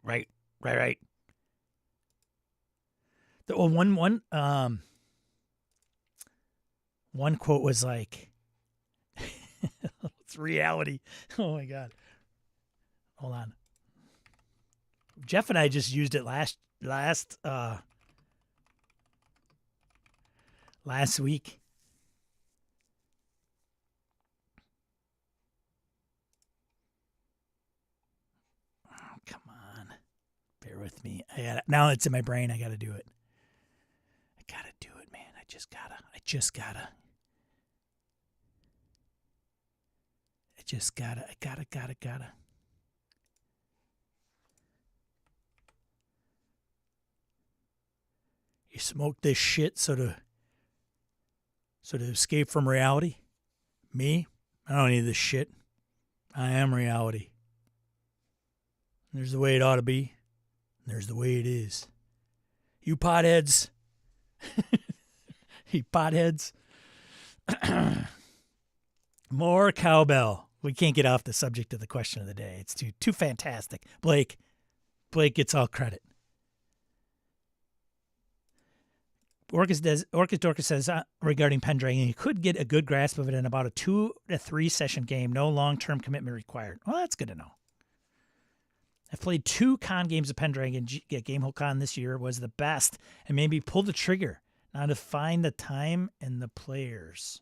Right. One quote was like, it's reality. Oh my God. Hold on. Jeff and I just used it last week. Oh, come on. Bear with me. Now it's in my brain. I got to do it. Man. I just gotta. You smoke this shit so to escape from reality? Me? I don't need this shit. I am reality. There's the way it ought to be. There's the way it is. You potheads. You potheads. More cowbell. We can't get off the subject of the question of the day. It's too fantastic. Blake gets all credit. Orcus Dorcas says regarding Pendragon, you could get a good grasp of it in about a 2 to 3 session game. No long-term commitment required. Well, that's good to know. I've played 2 con games of Pendragon. Gamehole Con this year was the best, and maybe pull the trigger. Now to find the time and the players.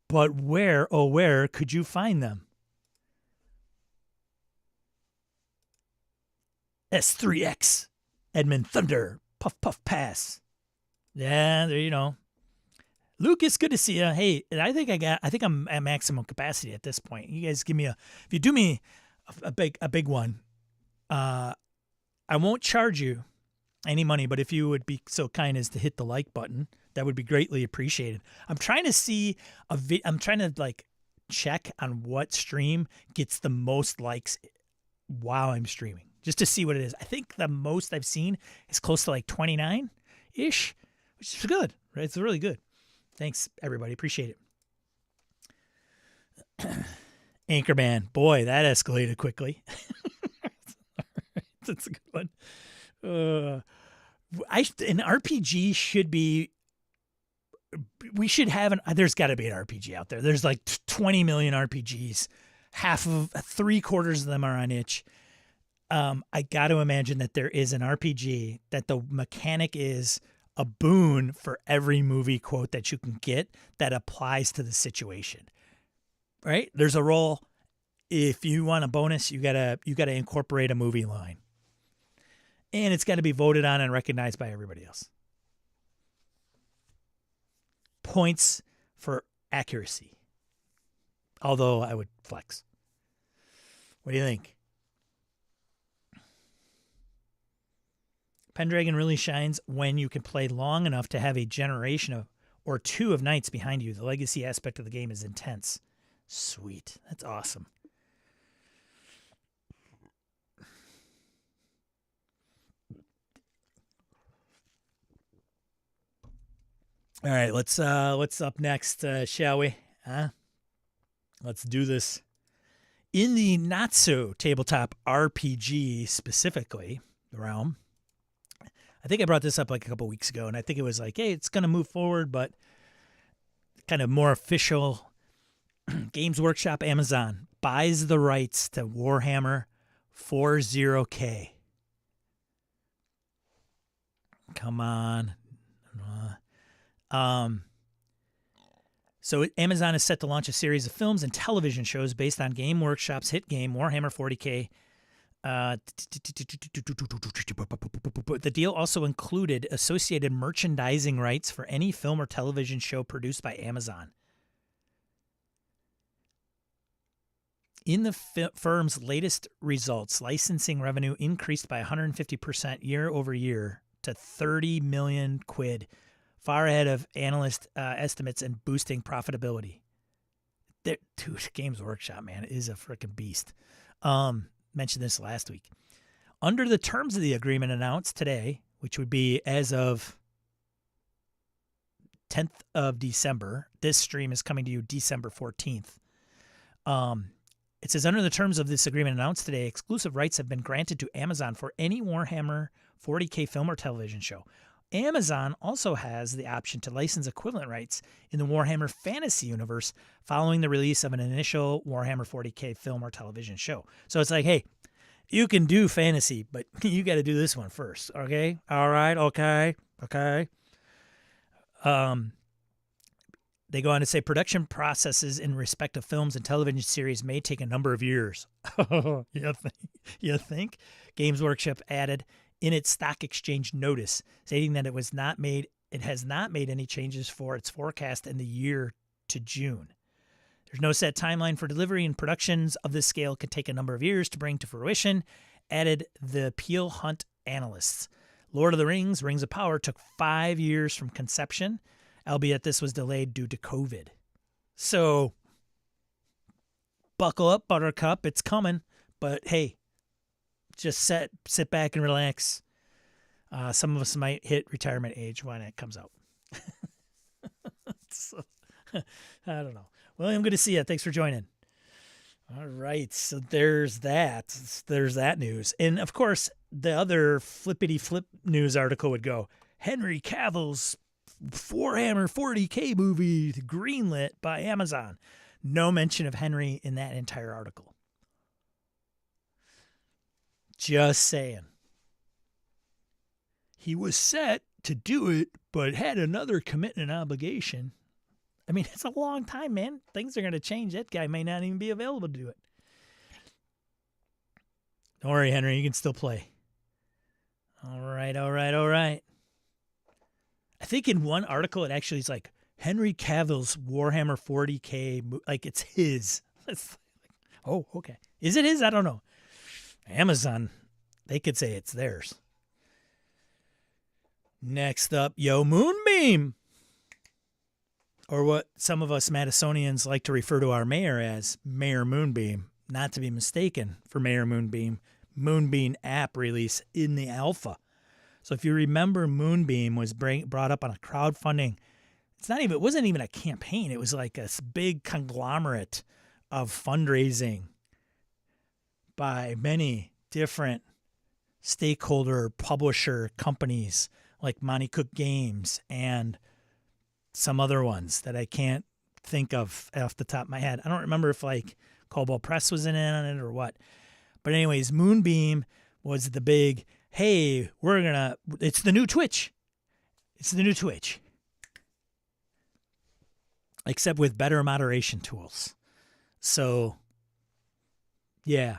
But where could you find them? S3X, Edmund Thunder, Puff Puff Pass. Yeah, there you know. Lucas, good to see you. Hey, I think I'm at maximum capacity at this point. You guys give me if you do me a big one, I won't charge you any money, but if you would be so kind as to hit the like button, that would be greatly appreciated. I'm trying to see I'm trying to like check on what stream gets the most likes while I'm streaming, just to see what it is. I think the most I've seen is close to like 29-ish, which is good, right? It's really good. Thanks, everybody. Appreciate it. Anchorman. Boy, that escalated quickly. That's a good one. An RPG should be... We should have there's got to be an RPG out there. There's like 20 million RPGs. Three-quarters of them are on itch. I got to imagine that there is an RPG that the mechanic is a boon for every movie quote that you can get that applies to the situation. Right? There's a role. If you want a bonus, you gotta incorporate a movie line. And it's got to be voted on and recognized by everybody else. Points for accuracy. Although I would flex. What do you think? Pendragon really shines when you can play long enough to have a generation or two of knights behind you. The legacy aspect of the game is intense. Sweet. That's awesome. All right, what's up next, shall we? Let's do this. In the not-so-tabletop RPG specifically, the realm, I think I brought this up like a couple weeks ago, and I think it was like, hey, it's going to move forward, but kind of more official. Games Workshop Amazon buys the rights to Warhammer 40K. Come on. So Amazon is set to launch a series of films and television shows based on Game Workshop's hit game Warhammer 40K. The deal also included associated merchandising rights for any film or television show produced by Amazon. In the firm's latest results, licensing revenue increased by 150% year over year to 30 million quid. Far ahead of analyst estimates and boosting profitability. Dude, Games Workshop, man, is a freaking beast. Mentioned this last week. Under the terms of the agreement announced today, which would be as of 10th of December, this stream is coming to you December 14th. It says, under the terms of this agreement announced today, exclusive rights have been granted to Amazon for any Warhammer 40K film or television show. Amazon also has the option to license equivalent rights in the Warhammer Fantasy universe following the release of an initial Warhammer 40K film or television show. So it's like, hey, you can do fantasy, but you got to do this one first, okay? All right, okay. They go on to say production processes in respect of films and television series may take a number of years. You think? Games Workshop added in its stock exchange notice, stating that it has not made any changes for its forecast in the year to June. There's no set timeline for delivery, and productions of this scale could take a number of years to bring to fruition, added the Peel Hunt analysts. Lord of the Rings, Rings of Power, took 5 years from conception, albeit this was delayed due to COVID. So, buckle up, Buttercup, it's coming. But hey, just sit back and relax. Some of us might hit retirement age when it comes out. So, I don't know. William, good to see you. Thanks for joining. All right, so there's that. There's that news. And, of course, the other flippity-flip news article would go, Henry Cavill's Warhammer 40K movie greenlit by Amazon. No mention of Henry in that entire article. Just saying. He was set to do it, but had another commitment obligation. I mean, it's a long time, man. Things are going to change. That guy may not even be available to do it. Don't worry, Henry. You can still play. All right. I think in one article, it actually is like Henry Cavill's Warhammer 40K. Like, it's his. It's like, oh, okay. Is it his? I don't know. Amazon, they could say it's theirs. Next up, Yo Moonbeam. or what some of us Madisonians like to refer to our mayor as, Mayor Moonbeam, not to be mistaken for Mayor Moonbeam. Moonbeam app release in the alpha. So if you remember, Moonbeam was brought up on a crowdfunding. It wasn't even a campaign. It was like a big conglomerate of fundraising by many different stakeholder publisher companies like Monty Cook Games and some other ones that I can't think of off the top of my head. I don't remember if like Cobalt Press was in on it or what. But anyways, Moonbeam was the big, hey, it's the new Twitch. It's the new Twitch. Except with better moderation tools. So, yeah.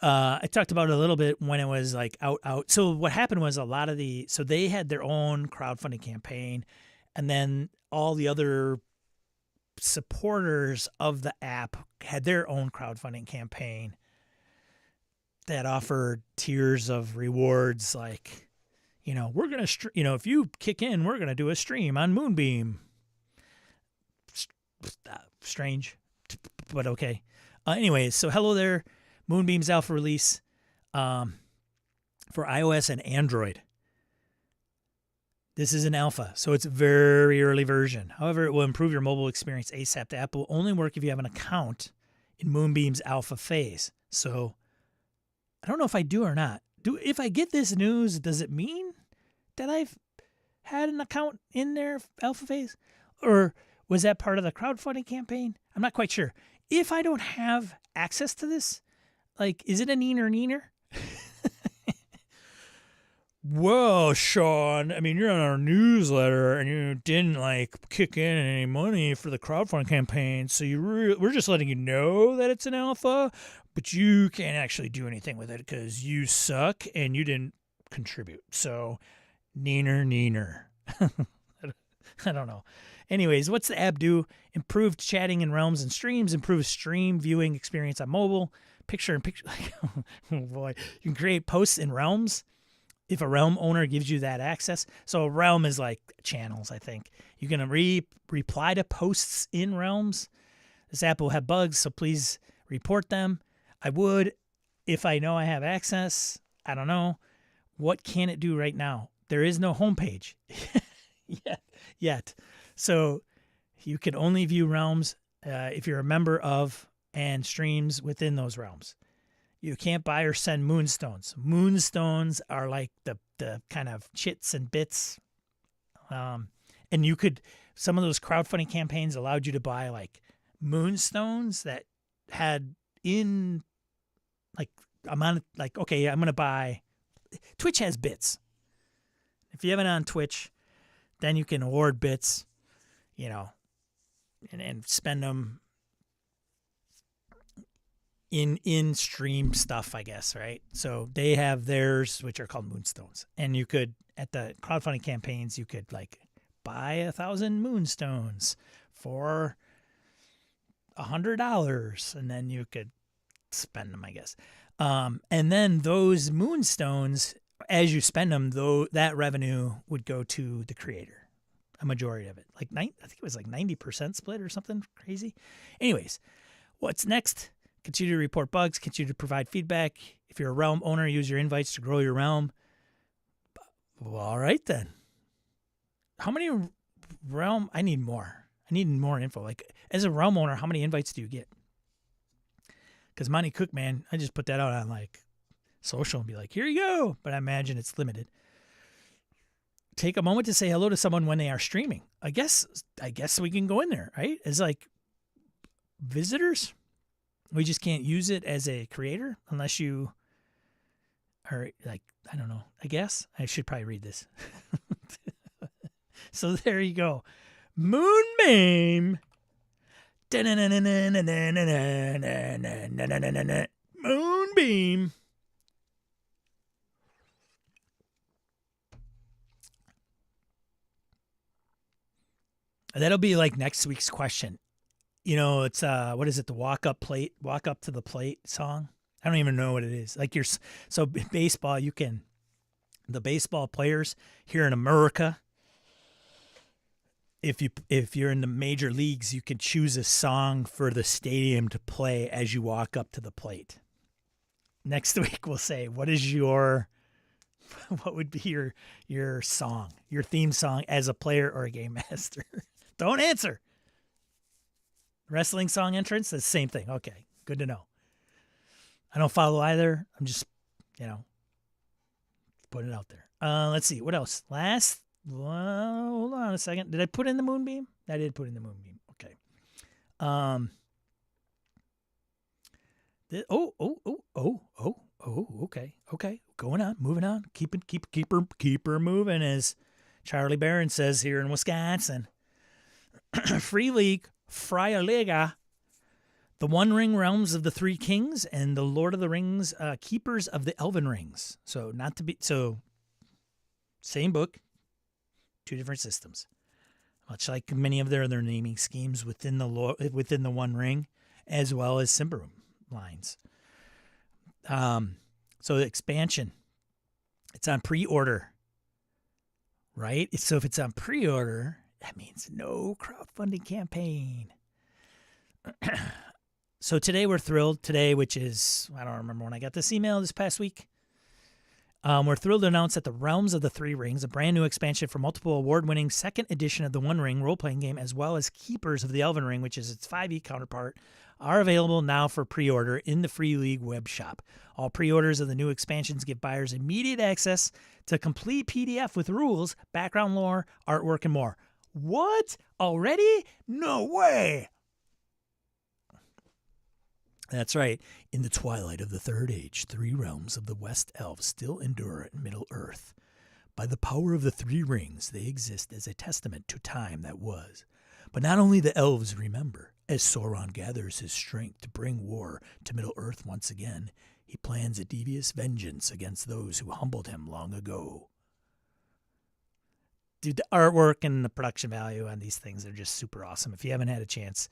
I talked about it a little bit when it was like out. So what happened was so they had their own crowdfunding campaign, and then all the other supporters of the app had their own crowdfunding campaign that offered tiers of rewards, like, we're going to, if you kick in, we're going to do a stream on Moonbeam. Strange, but okay. Anyways, so hello there. Moonbeam's alpha release for iOS and Android. This is an alpha, so it's a very early version. However, it will improve your mobile experience ASAP. The app will only work if you have an account in Moonbeam's alpha phase. So I don't know if I do or not. If I get this news, does it mean that I've had an account in their alpha phase? Or was that part of the crowdfunding campaign? I'm not quite sure. If I don't have access to this, like, is it a neener? Whoa, Sean, I mean, you're on our newsletter and you didn't, like, kick in any money for the crowdfunding campaign, so we're just letting you know that it's an alpha, but you can't actually do anything with it because you suck and you didn't contribute. So, neener. I don't know. Anyways, what's the app do? Improved chatting in realms and streams, improved stream viewing experience on mobile, picture-in-picture. Oh boy, you can create posts in realms if a realm owner gives you that access. So a realm is like channels, I think. You can reply to posts in realms. This app will have bugs, so please report them. I would if I know I have access. I don't know. What can it do right now? There is no homepage yet. So you can only view realms if you're a member of and streams within those realms. You can't buy or send moonstones. Moonstones are like the kind of chits and bits. And some of those crowdfunding campaigns allowed you to buy like moonstones that had in like amount of like, okay, I'm going to buy. Twitch has bits. If you have it on Twitch, then you can award bits, and spend them in stream stuff, I guess, right? So they have theirs, which are called moonstones. And you could, at the crowdfunding campaigns, you could like buy 1,000 moonstones for $100, and then you could spend them, I guess. And then those moonstones, as you spend them, though, that revenue would go to the creator. A majority of it. I think it was like 90% split or something crazy. Anyways, what's next? Continue to report bugs, continue to provide feedback. If you're a realm owner, use your invites to grow your realm. Well, all right then. How many realm? I need more. I need more info. Like, as a realm owner, how many invites do you get? Because Monty Cook, man, I just put that out on like social and be like, here you go. But I imagine it's limited. Take a moment to say hello to someone when they are streaming. I guess we can go in there, right? As like visitors. We just can't use it as a creator unless you are like, I don't know. I guess I should probably read this. So there you go. Moonbeam. Moonbeam. That'll be like next week's question. It's what is it? The walk up to the plate song. I don't even know what it is. Like so baseball, the baseball players here in America, if you're in the major leagues, you can choose a song for the stadium to play as you walk up to the plate. Next week we'll say, what would be your song, your theme song as a player or a game master? Don't answer. Wrestling song entrance, the same thing. Okay, good to know. I don't follow either. I'm just, putting it out there. Let's see. What else? Hold on a second. Did I put in the moonbeam? I did put in the moonbeam. Okay. Okay. Going on, moving on. Keep her moving, as Charlie Barron says here in Wisconsin. Free League, Freie Liga, the One Ring Realms of the Three Kings, and the Lord of the Rings, Keepers of the Elven Rings. So same book, two different systems. Much like many of their other naming schemes within the One Ring, as well as Symbaroum lines. So the expansion, it's on pre-order, right? So if it's on pre-order, that means no crowdfunding campaign. So today we're thrilled. Today, which is, I don't remember when I got this email this past week. We're thrilled to announce that the Realms of the Three Rings, a brand new expansion for multiple award-winning second edition of the One Ring role-playing game, as well as Keepers of the Elven Ring, which is its 5e counterpart, are available now for pre-order in the Free League web shop. All pre-orders of the new expansions give buyers immediate access to complete PDF with rules, background lore, artwork, and more. What? Already? No way! That's right. In the twilight of the Third Age, 3 realms of the West Elves still endure in Middle-earth. By the power of the 3 rings, they exist as a testament to time that was. But not only the elves remember. As Sauron gathers his strength to bring war to Middle-earth once again, he plans a devious vengeance against those who humbled him long ago. Dude, the artwork and the production value on these things are just super awesome. If you haven't had a chance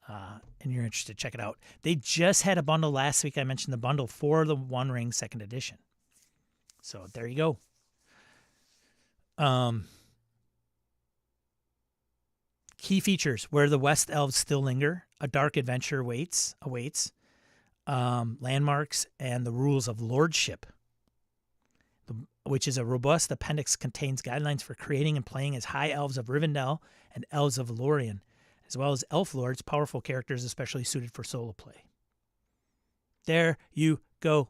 and you're interested, check it out. They just had a bundle last week. I mentioned the bundle for the One Ring second edition. So there you go. Key features: where the West Elves still linger, a dark adventure awaits, landmarks, and the rules of lordship, which is a robust appendix, contains guidelines for creating and playing as High Elves of Rivendell and Elves of Lorien, as well as Elf Lords, powerful characters especially suited for solo play. There you go.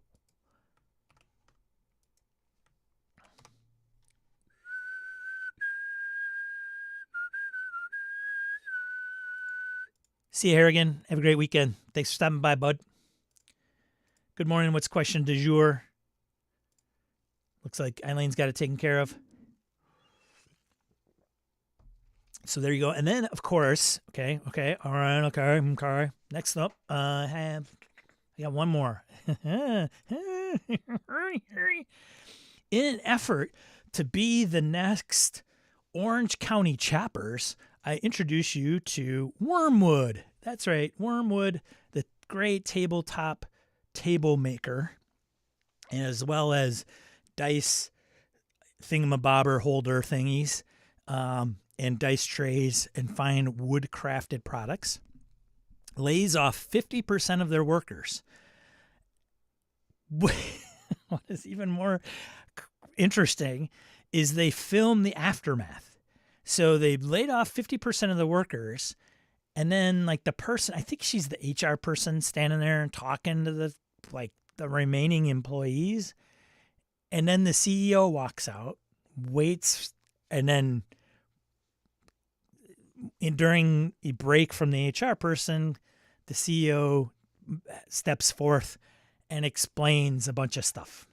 See you, Harrigan. Have a great weekend. Thanks for stopping by, bud. Good morning. What's question du jour? Looks like Eileen's got it taken care of. So there you go. And then, of course, okay. Next up, I got one more. In an effort to be the next Orange County Choppers, I introduce you to Wormwood. That's right, Wormwood, the great tabletop table maker, and as well as dice thingamabobber holder thingies, and dice trays and fine wood-crafted products. Lays off 50% of their workers. What is even more interesting is they film the aftermath. So they laid off 50% of the workers, and then like the person, I think she's the HR person, standing there and talking to the remaining employees, and then the CEO walks out, waits, and then during a break from the HR person, the CEO steps forth and explains a bunch of stuff.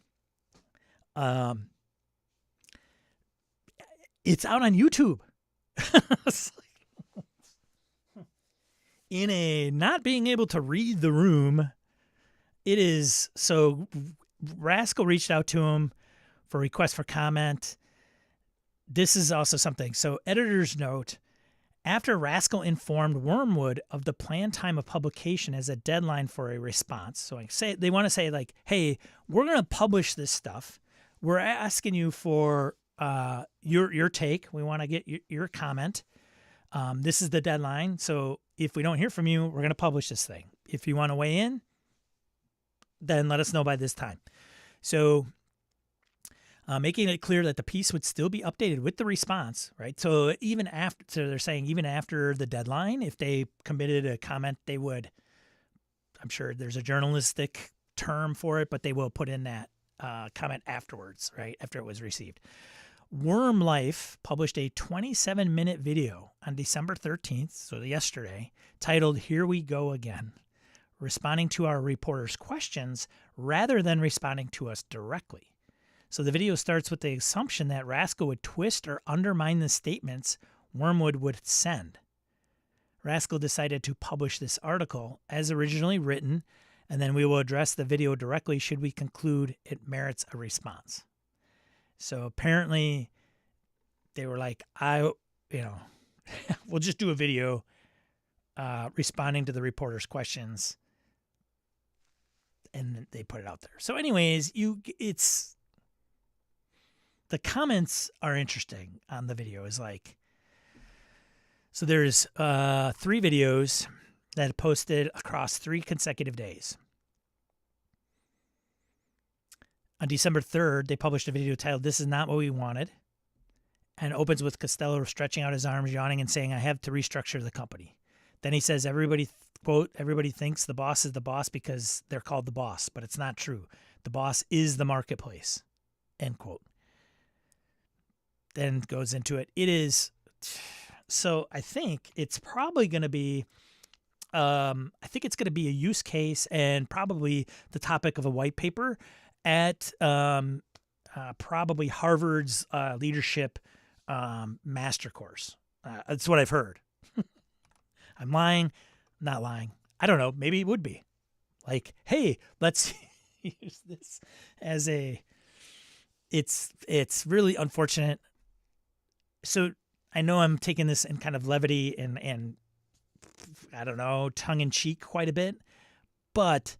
It's out on YouTube. In a not being able to read the room, it is so. Rascal reached out to him for a request for comment. This is also something. So, editor's note: after Rascal informed Wormwood of the planned time of publication as a deadline for a response, so they want to say like, "Hey, we're going to publish this stuff. We're asking you for your take. We want to get your comment." This is the deadline. So if we don't hear from you, we're going to publish this thing. If you want to weigh in, then let us know by this time. So making it clear that the piece would still be updated with the response, right? So even after, so they're saying even after the deadline, if they committed a comment, they would, I'm sure there's a journalistic term for it, but they will put in that comment afterwards, right? After it was received. Worm Life published a 27-minute video on December 13th, so yesterday, titled "Here We Go Again," responding to our reporters' questions rather than responding to us directly. So the video starts with the assumption that Rascal would twist or undermine the statements Wormwood would send. Rascal decided to publish this article as originally written, and then we will address the video directly should we conclude it merits a response. So apparently they were like, we'll just do a video responding to the reporters' questions, and they put it out there. So anyways, the comments are interesting on the video. Is like, so there's 3 videos that posted across 3 consecutive days. On December 3rd, they published a video titled "This is Not What We Wanted," and opens with Costello stretching out his arms, yawning, and saying, "I have to restructure the company." Then he says, quote, "Everybody thinks the boss is the boss because they're called the boss, but it's not true. The boss is the marketplace," end quote. Then goes into it. It is, so I think it's probably going to be, a use case and probably the topic of a white paper at probably Harvard's leadership master course. That's what I've heard. I'm lying, not lying. I don't know. Maybe it would be like, hey, let's use this as it's really unfortunate. So I know I'm taking this in kind of levity and I don't know, tongue in cheek quite a bit, but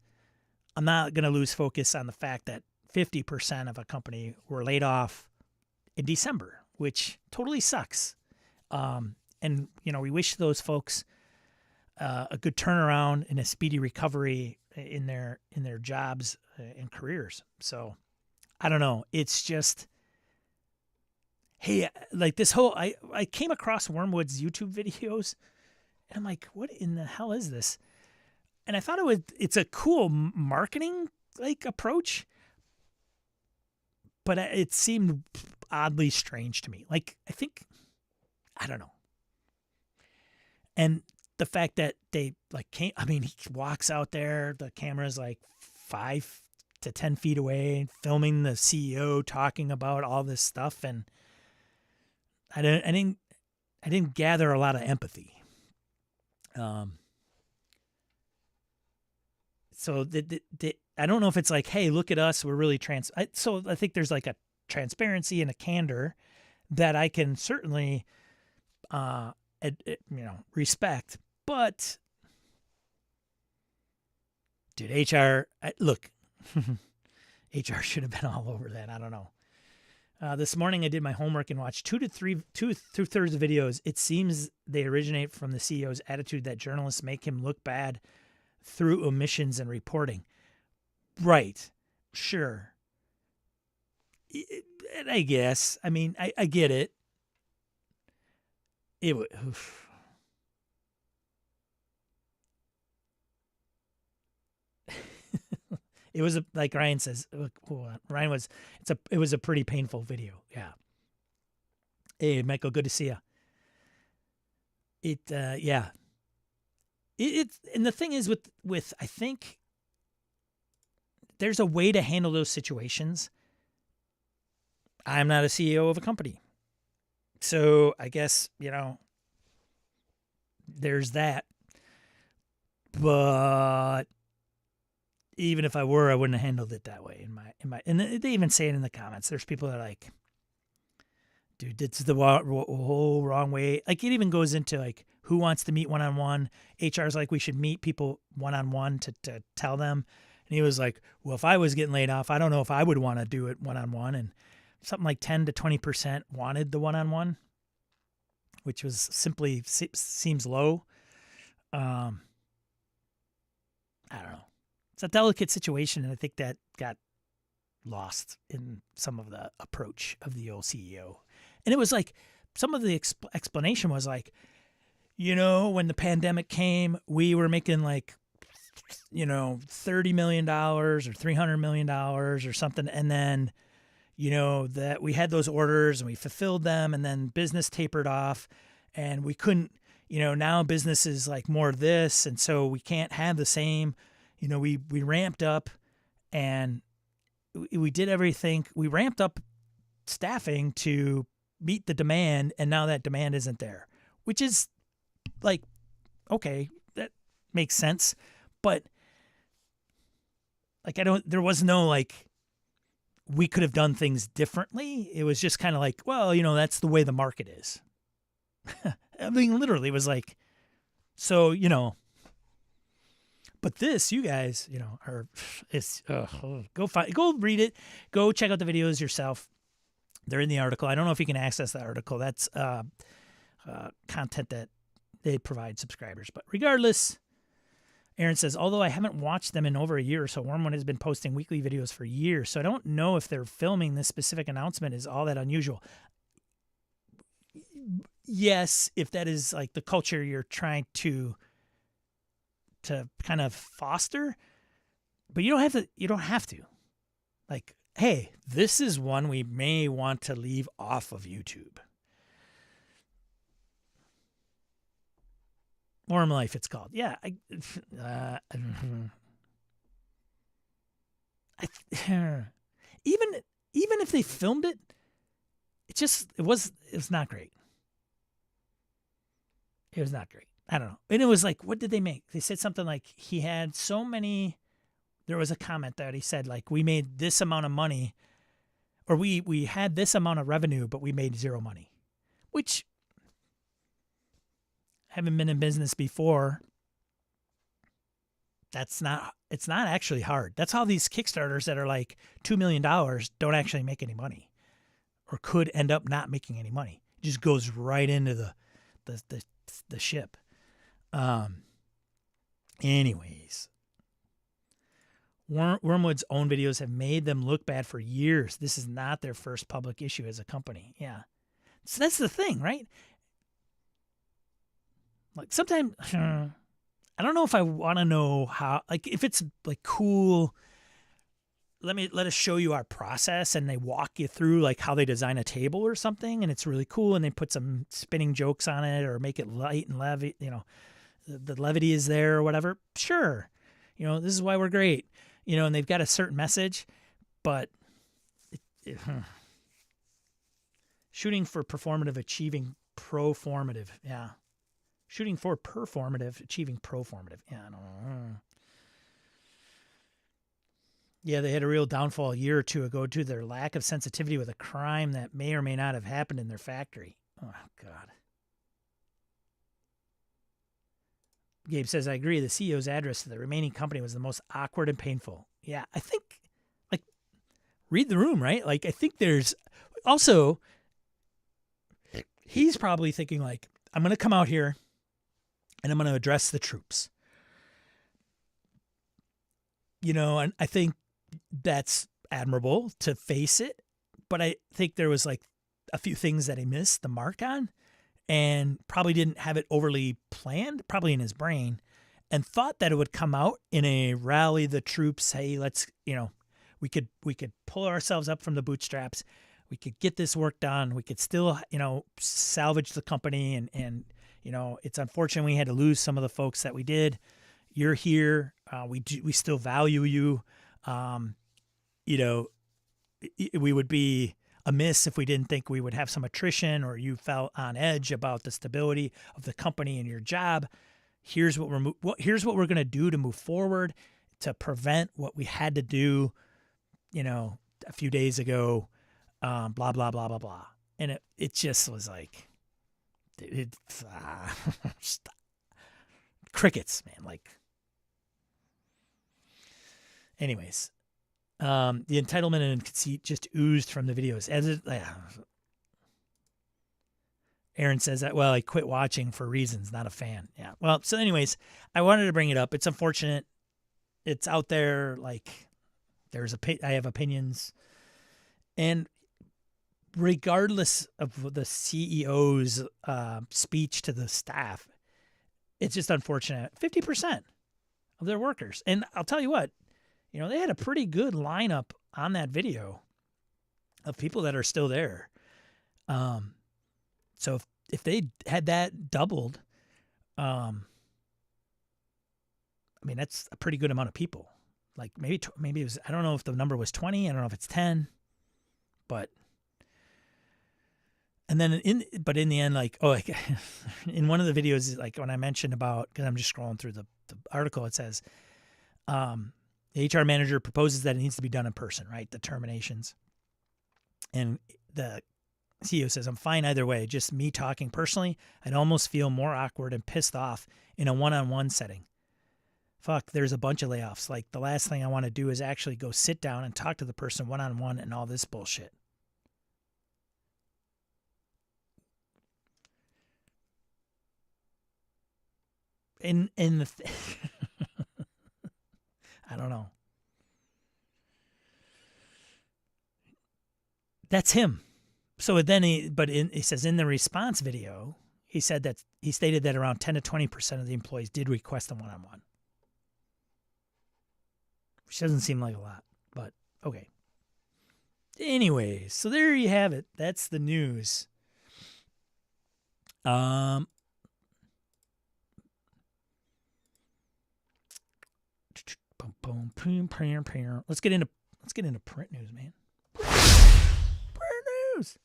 I'm not going to lose focus on the fact that 50% of a company were laid off in December, which totally sucks. And we wish those folks a good turnaround and a speedy recovery in their jobs and careers. So I don't know. It's just, hey, like this whole, I came across Wormwood's YouTube videos and I'm like, what in the hell is this? And I thought it's a cool marketing approach, but it seemed oddly strange to me. I don't know. And the fact that they he walks out there, the camera's 5 to 10 feet away, filming the CEO talking about all this stuff, and I didn't gather a lot of empathy. So I don't know if it's hey, look at us, we're really so I think there's a transparency and a candor that I can certainly respect. But dude, HR should have been all over that. I don't know. This morning I did my homework and watched 2/3 of videos. It seems they originate from the CEO's attitude that journalists make him look bad through omissions and reporting. Right. Sure. And I guess, I get it. It would. It was like Ryan says. Ryan was. It was a pretty painful video. Yeah. Hey, Michael, good to see you. Yeah. And the thing is with I think there's a way to handle those situations. I'm not a CEO of a company, so I guess there's that. But even if I were, I wouldn't have handled it that way. And they even say it in the comments. There's people that are like, dude, it's the whole wrong way. It even goes into who wants to meet one-on-one. HR's we should meet people one-on-one to tell them. And he was like, well, if I was getting laid off, I don't know if I would want to do it one-on-one. And something like 10 to 20% wanted the one-on-one, which was simply seems low. I don't know. It's a delicate situation, and I think that got lost in some of the approach of the old CEO. And it was like some of the explanation was like, when the pandemic came, we were making like, $30 million or $300 million or something. And then, that we had those orders and we fulfilled them, and then business tapered off and we couldn't, now business is like more of this. And so we can't have the same, we ramped up and we did everything. We ramped up staffing to meet the demand, and now that demand isn't there, which is like, okay, that makes sense. But like, there was no like, we could have done things differently. It was just kind of like, well, that's the way the market is. I mean, literally it was like, so, but this, you guys, go read it, go check out the videos yourself. They're in the article. I don't know if you can access that article. That's content that they provide subscribers. But regardless, Aaron says, although I haven't watched them in over a year or so, Wormwood has been posting weekly videos for years, so I don't know if they're filming this specific announcement is all that unusual. Yes, if that is like the culture you're trying to kind of foster, but you don't have to. Like, hey, this is one we may want to leave off of YouTube. Worm Life, it's called. Yeah. Even if they filmed it, it was not great. It was not great. I don't know. And it was like, what did they make? They said something like he had so many. There was a comment that he said, like, we made this amount of money, or we had this amount of revenue, but we made zero money, which, having been in business before, it's not actually hard. That's how these Kickstarters that are like $2 million don't actually make any money, or could end up not making any money. It just goes right into the ship. Anyways, Wormwood's own videos have made them look bad for years. This is not their first public issue as a company. Yeah. So that's the thing, right? Like, sometimes I don't know if I want to know how, like, if it's like cool, let us show you our process, and they walk you through like how they design a table or something, and it's really cool, and they put some spinning jokes on it or make it light and levy, the levity is there or whatever. Sure. This is why we're great. And they've got a certain message, but shooting for performative, achieving proformative. Yeah. Shooting for performative, achieving proformative. Yeah, I don't know. Yeah, they had a real downfall a year or two ago due to their lack of sensitivity with a crime that may or may not have happened in their factory. Oh, God. Gabe says, I agree. The CEO's address to the remaining company was the most awkward and painful. Yeah, I think, like, read the room, right? Like, I think there's also, he's probably thinking, like, I'm going to come out here and I'm going to address the troops. And I think that's admirable to face it. But I think there was like a few things that he missed the mark on, and probably didn't have it overly planned, probably in his brain, and thought that it would come out in a rally the troops. Hey, let's, we could pull ourselves up from the bootstraps. We could get this work done. We could still, salvage the company. And it's unfortunate we had to lose some of the folks that we did. You're here. We still value you. We would be amiss if we didn't think we would have some attrition, or you felt on edge about the stability of the company and your job. Here's what we're going to do to move forward to prevent what we had to do, a few days ago. Blah, blah, blah, blah, blah. And it just was like, crickets, man. Like, anyways, the entitlement and conceit just oozed from the videos. Aaron says that, well, I quit watching for reasons, not a fan. Yeah. Well, so anyways, I wanted to bring it up. It's unfortunate. It's out there. Like, I have opinions. And regardless of the CEO's speech to the staff, it's just unfortunate. 50% of their workers. And I'll tell you what, they had a pretty good lineup on that video of people that are still there. So if they had that doubled, I mean, that's a pretty good amount of people. Like maybe it was, I don't know if the number was 20. I don't know if it's 10, but, and then in the end, like, in one of the videos, like when I mentioned about, cause I'm just scrolling through the article, it says, the HR manager proposes that it needs to be done in person, right? The terminations. And the CEO says, I'm fine either way. Just me talking personally, I'd almost feel more awkward and pissed off in a one-on-one setting. Fuck, there's a bunch of layoffs. Like, the last thing I want to do is actually go sit down and talk to the person one-on-one and all this bullshit. I don't know. That's him. So then he says in the response video, he stated that around 10 to 20% of the employees did request a one-on-one. Which doesn't seem like a lot, but okay. Anyways, so there you have it. That's the news. Let's get into print news, man. Print news.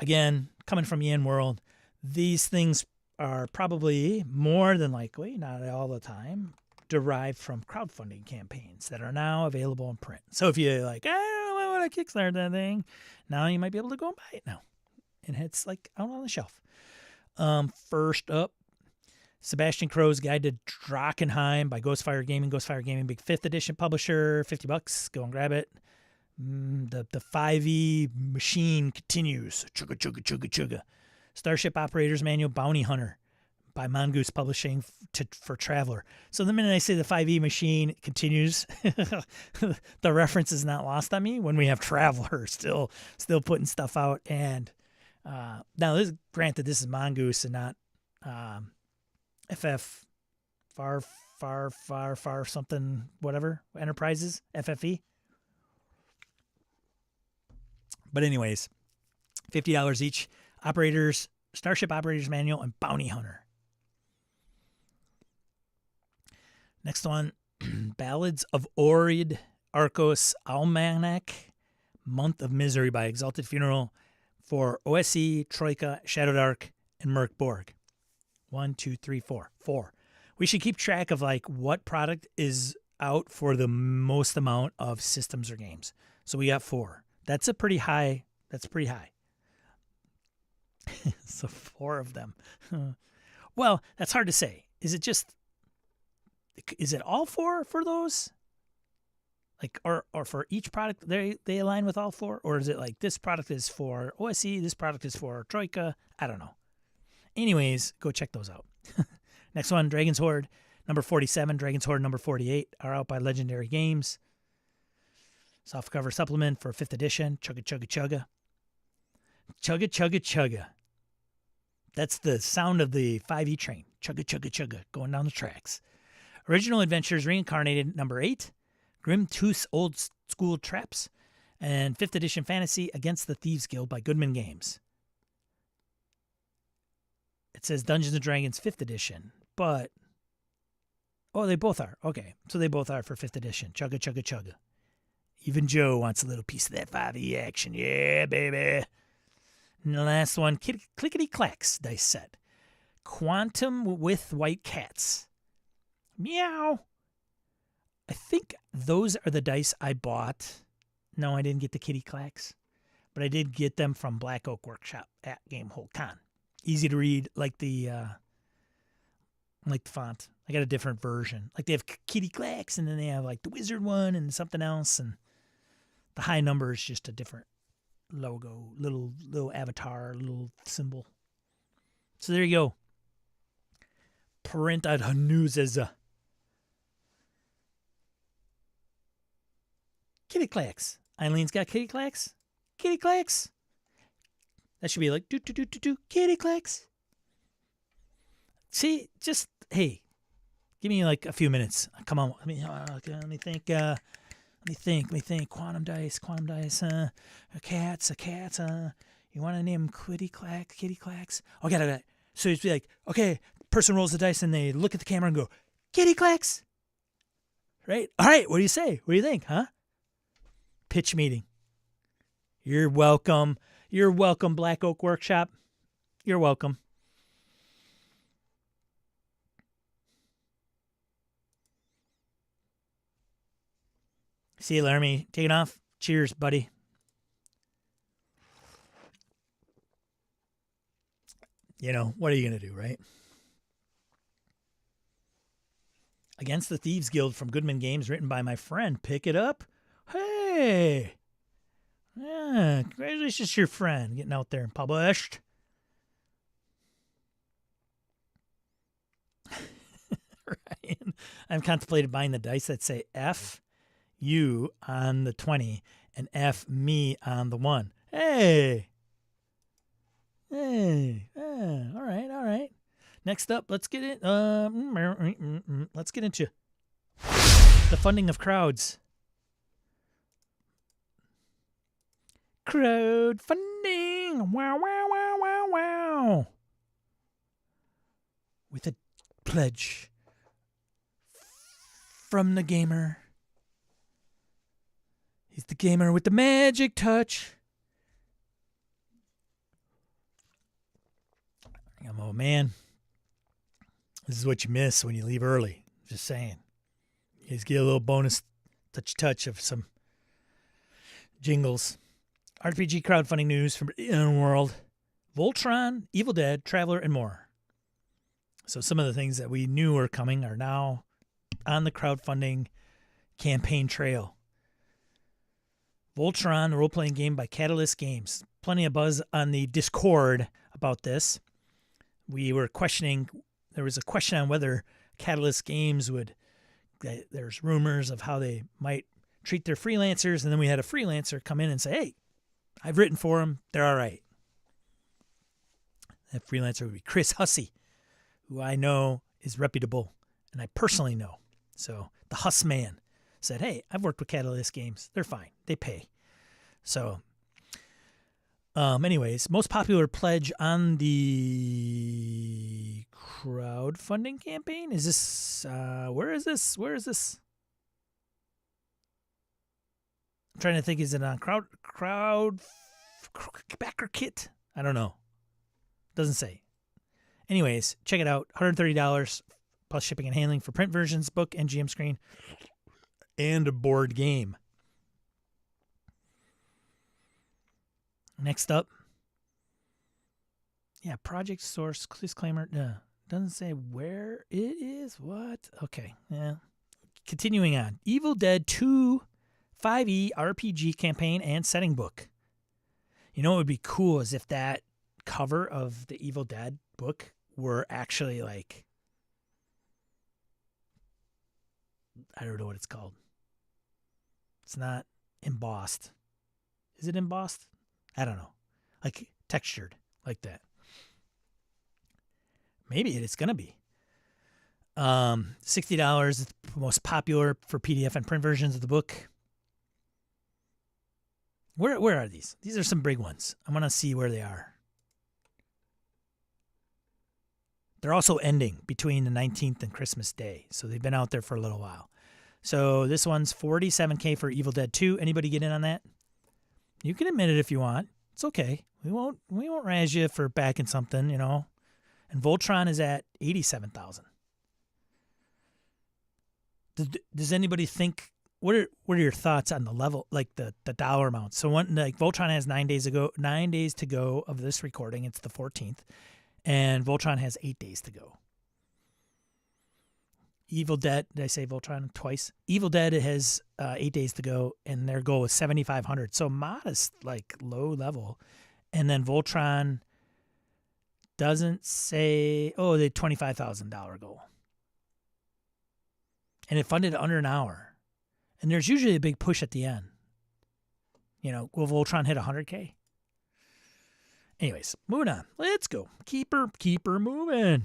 Again, coming from Yen World, these things are probably more than likely, not all the time, derived from crowdfunding campaigns that are now available in print. So if you're like, I don't know what I Kickstarted that thing, now you might be able to go and buy it now. And it's like out on the shelf. First up, Sebastian Crow's Guide to Drachenheim by Ghostfire Gaming. Ghostfire Gaming, big 5th edition publisher, $50. Go and grab it. The 5e machine continues. Chugga, chugga, chugga, chugga. Starship Operator's Manual Bounty Hunter by Mongoose Publishing for Traveler. So the minute I say the 5e machine continues, the reference is not lost on me when we have Traveler still putting stuff out. And now, granted, this is Mongoose and not FF far something, whatever, Enterprises, FFE. But anyways, $50 each. Starship Operator's Manual, and Bounty Hunter. Next one, Ballads of Orid Arcos Almanac, Month of Misery by Exalted Funeral for OSE, Troika, Shadowdark, and Merc Borg. 1, 2, 3, 4. 4. We should keep track of like what product is out for the most amount of systems or games. So we got 4. That's pretty high. So 4 of them. Well, that's hard to say. Is it all 4 for those? Like, or for each product, they align with all 4? Or is it like this product is for OSE, this product is for Troika? I don't know. Anyways, go check those out. Next one, Dragon's Horde, number 47, Dragon's Horde, number 48, are out by Legendary Games. Softcover supplement for 5th edition. Chugga, chugga, chugga. Chugga, chugga, chugga. That's the sound of the 5e train. Chugga, chugga, chugga, going down the tracks. Original Adventures Reincarnated, number 8. Grim Tooth's Old School Traps. And 5th edition Fantasy Against the Thieves Guild by Goodman Games. It says Dungeons & Dragons 5th edition, but... Oh, they both are. Okay, so they both are for 5th edition. Chugga, chugga, chugga. Even Joe wants a little piece of that 5e action. Yeah, baby. And the last one, Clickety Clacks dice set. Quantum with White Cats. Meow. I think those are the dice I bought. No, I didn't get the Kitty Clacks, but I did get them from Black Oak Workshop at Gamehole Con. Easy to read, like the font. I got a different version. Like they have Kitty Clacks, and then they have like the Wizard one and something else, and the high number is just a different logo, little avatar, little symbol. So there you go. Print out news as a kitty clacks. Eileen's got kitty clacks. Kitty clacks. That should be like do kitty clacks. See, just hey, give me like a few minutes. Come on, let me think. Let me think. Quantum dice. A cats. You want to name kitty clacks? Oh, got it. So it's be like, okay, person rolls the dice and they look at the camera and go, kitty clacks. Right? All right. What do you say? What do you think? Huh? Pitch meeting. You're welcome. You're welcome, Black Oak Workshop. You're welcome. See you, Laramie. Taking off. Cheers, buddy. You know, what are you going to do, right? Against the Thieves Guild from Goodman Games, written by my friend. Pick it up. Hey. Yeah, congratulations to your friend getting out there and published. Ryan, I've contemplated buying the dice that say F you on the 20 and F me on the 1. Hey. All right. Next up, let's get it. Let's get into the funding of crowds. Crowdfunding. Wow. With a pledge from the gamer. He's the gamer with the magic touch. Oh, man. This is what you miss when you leave early. Just saying. You just get a little bonus touch of some jingles. RPG crowdfunding news from the inner world. Voltron, Evil Dead, Traveler, and more. So some of the things that we knew were coming are now on the crowdfunding campaign trail. Voltron, the role-playing game by Catalyst Games. Plenty of buzz on the Discord about this. We were questioning, there was a question on whether Catalyst Games there's rumors of how they might treat their freelancers, and then we had a freelancer come in and say, hey, I've written for them, they're all right. That freelancer would be Chris Hussey, who I know is reputable, and I personally know. So the Huss man said, hey, I've worked with Catalyst Games, they're fine, they pay. So anyways, most popular pledge on the crowdfunding campaign is this. Where is this? I'm trying to think. Is it on crowd backer kit? I don't know. Doesn't say. Anyways, check it out. $130 plus shipping and handling for print versions, book, and GM screen, and a board game. Next up, project source disclaimer. Doesn't say where it is. What? Okay. Yeah. Continuing on. Evil Dead 2 5e RPG campaign and setting book. You know what would be cool is if that cover of the Evil Dead book were actually like, I don't know what it's called. It's not embossed. Is it embossed? I don't know. Like textured like that. Maybe it's going to be. $60 is the most popular for PDF and print versions of the book. Where are these? These are some big ones. I want to see where they are. They're also ending between the 19th and Christmas Day. So they've been out there for a little while. So this one's $47K for Evil Dead 2. Anybody get in on that? You can admit it if you want. It's okay. We won't razz you for backing something, you know. And Voltron is at $87,000. Does anybody think what are your thoughts on the level, like the dollar amount? So Voltron has 9 days to go of this recording. It's the 14th, and Voltron has 8 days to go. Evil Dead, did I say Voltron twice? Evil Dead has 8 days to go, and their goal is 7,500. So modest, like low level. And then Voltron doesn't say, oh, the $25,000 goal. And it funded under an hour. And there's usually a big push at the end. You know, will Voltron hit 100K? Anyways, moving on. Let's go. Keep her moving.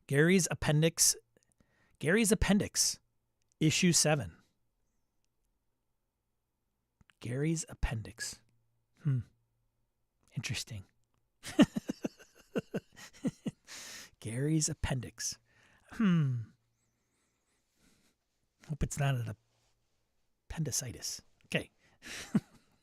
Gary's Appendix, Issue 7. Gary's Appendix. Interesting. Gary's Appendix. Hope it's not an appendicitis. Okay.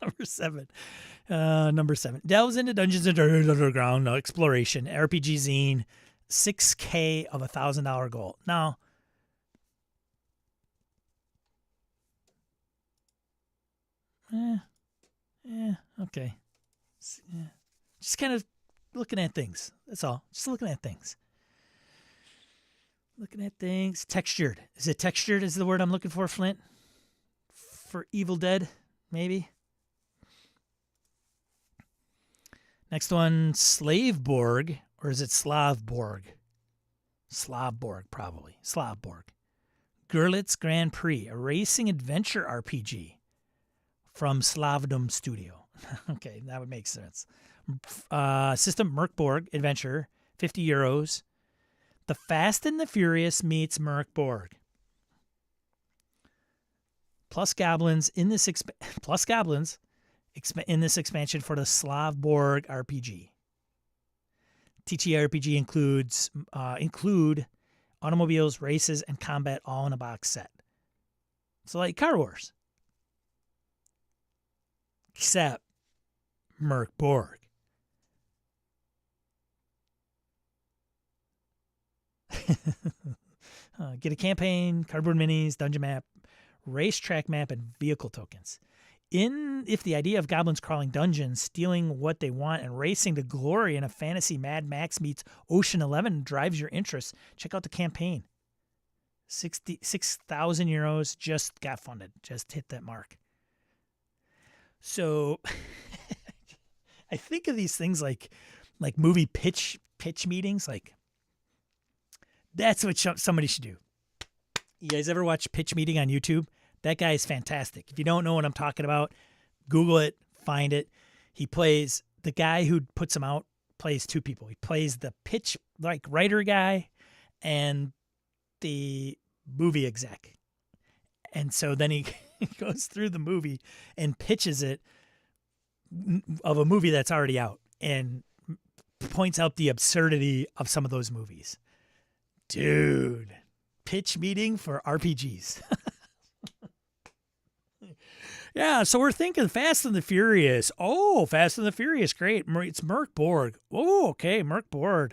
Number 7. Delves into Dungeons and Dragons Underground exploration. RPG zine. $6K of $1,000 goal. Now, okay. Just kind of looking at things. That's all. Just looking at things. Textured. Is it textured is the word I'm looking for, Flint? For Evil Dead, maybe? Next one, Slaveborg. Or is it Slavborg? Slavborg, probably. Slavborg. Gerlitz Grand Prix, a racing adventure RPG from Slavdom Studio. Okay, that would make sense. System Merkborg Adventure, €50. The Fast and the Furious meets Merkborg. Plus goblins in this expansion for the Slavborg RPG. TTRPG include automobiles, races, and combat all in a box set. So like Car Wars. Except Merkborg. Get a campaign, cardboard minis, dungeon map, racetrack map, and vehicle tokens. If the idea of goblins crawling dungeons, stealing what they want, and racing to glory in a fantasy Mad Max meets Ocean 11 drives your interest, check out the campaign. 6,000 euros just got funded. Just hit that mark. So I think of these things like movie pitch meetings. Like that's what somebody should do. You guys ever watch Pitch Meeting on YouTube? That guy is fantastic. If you don't know what I'm talking about, Google it, find it. The guy who puts him out plays two people. He plays the pitch, like writer guy and the movie exec. And so then he goes through the movie and pitches it of a movie that's already out and points out the absurdity of some of those movies. Dude, pitch meeting for RPGs. Yeah, so we're thinking Fast and the Furious. Oh, Fast and the Furious, great. It's Merkborg. Oh, okay, Merkborg.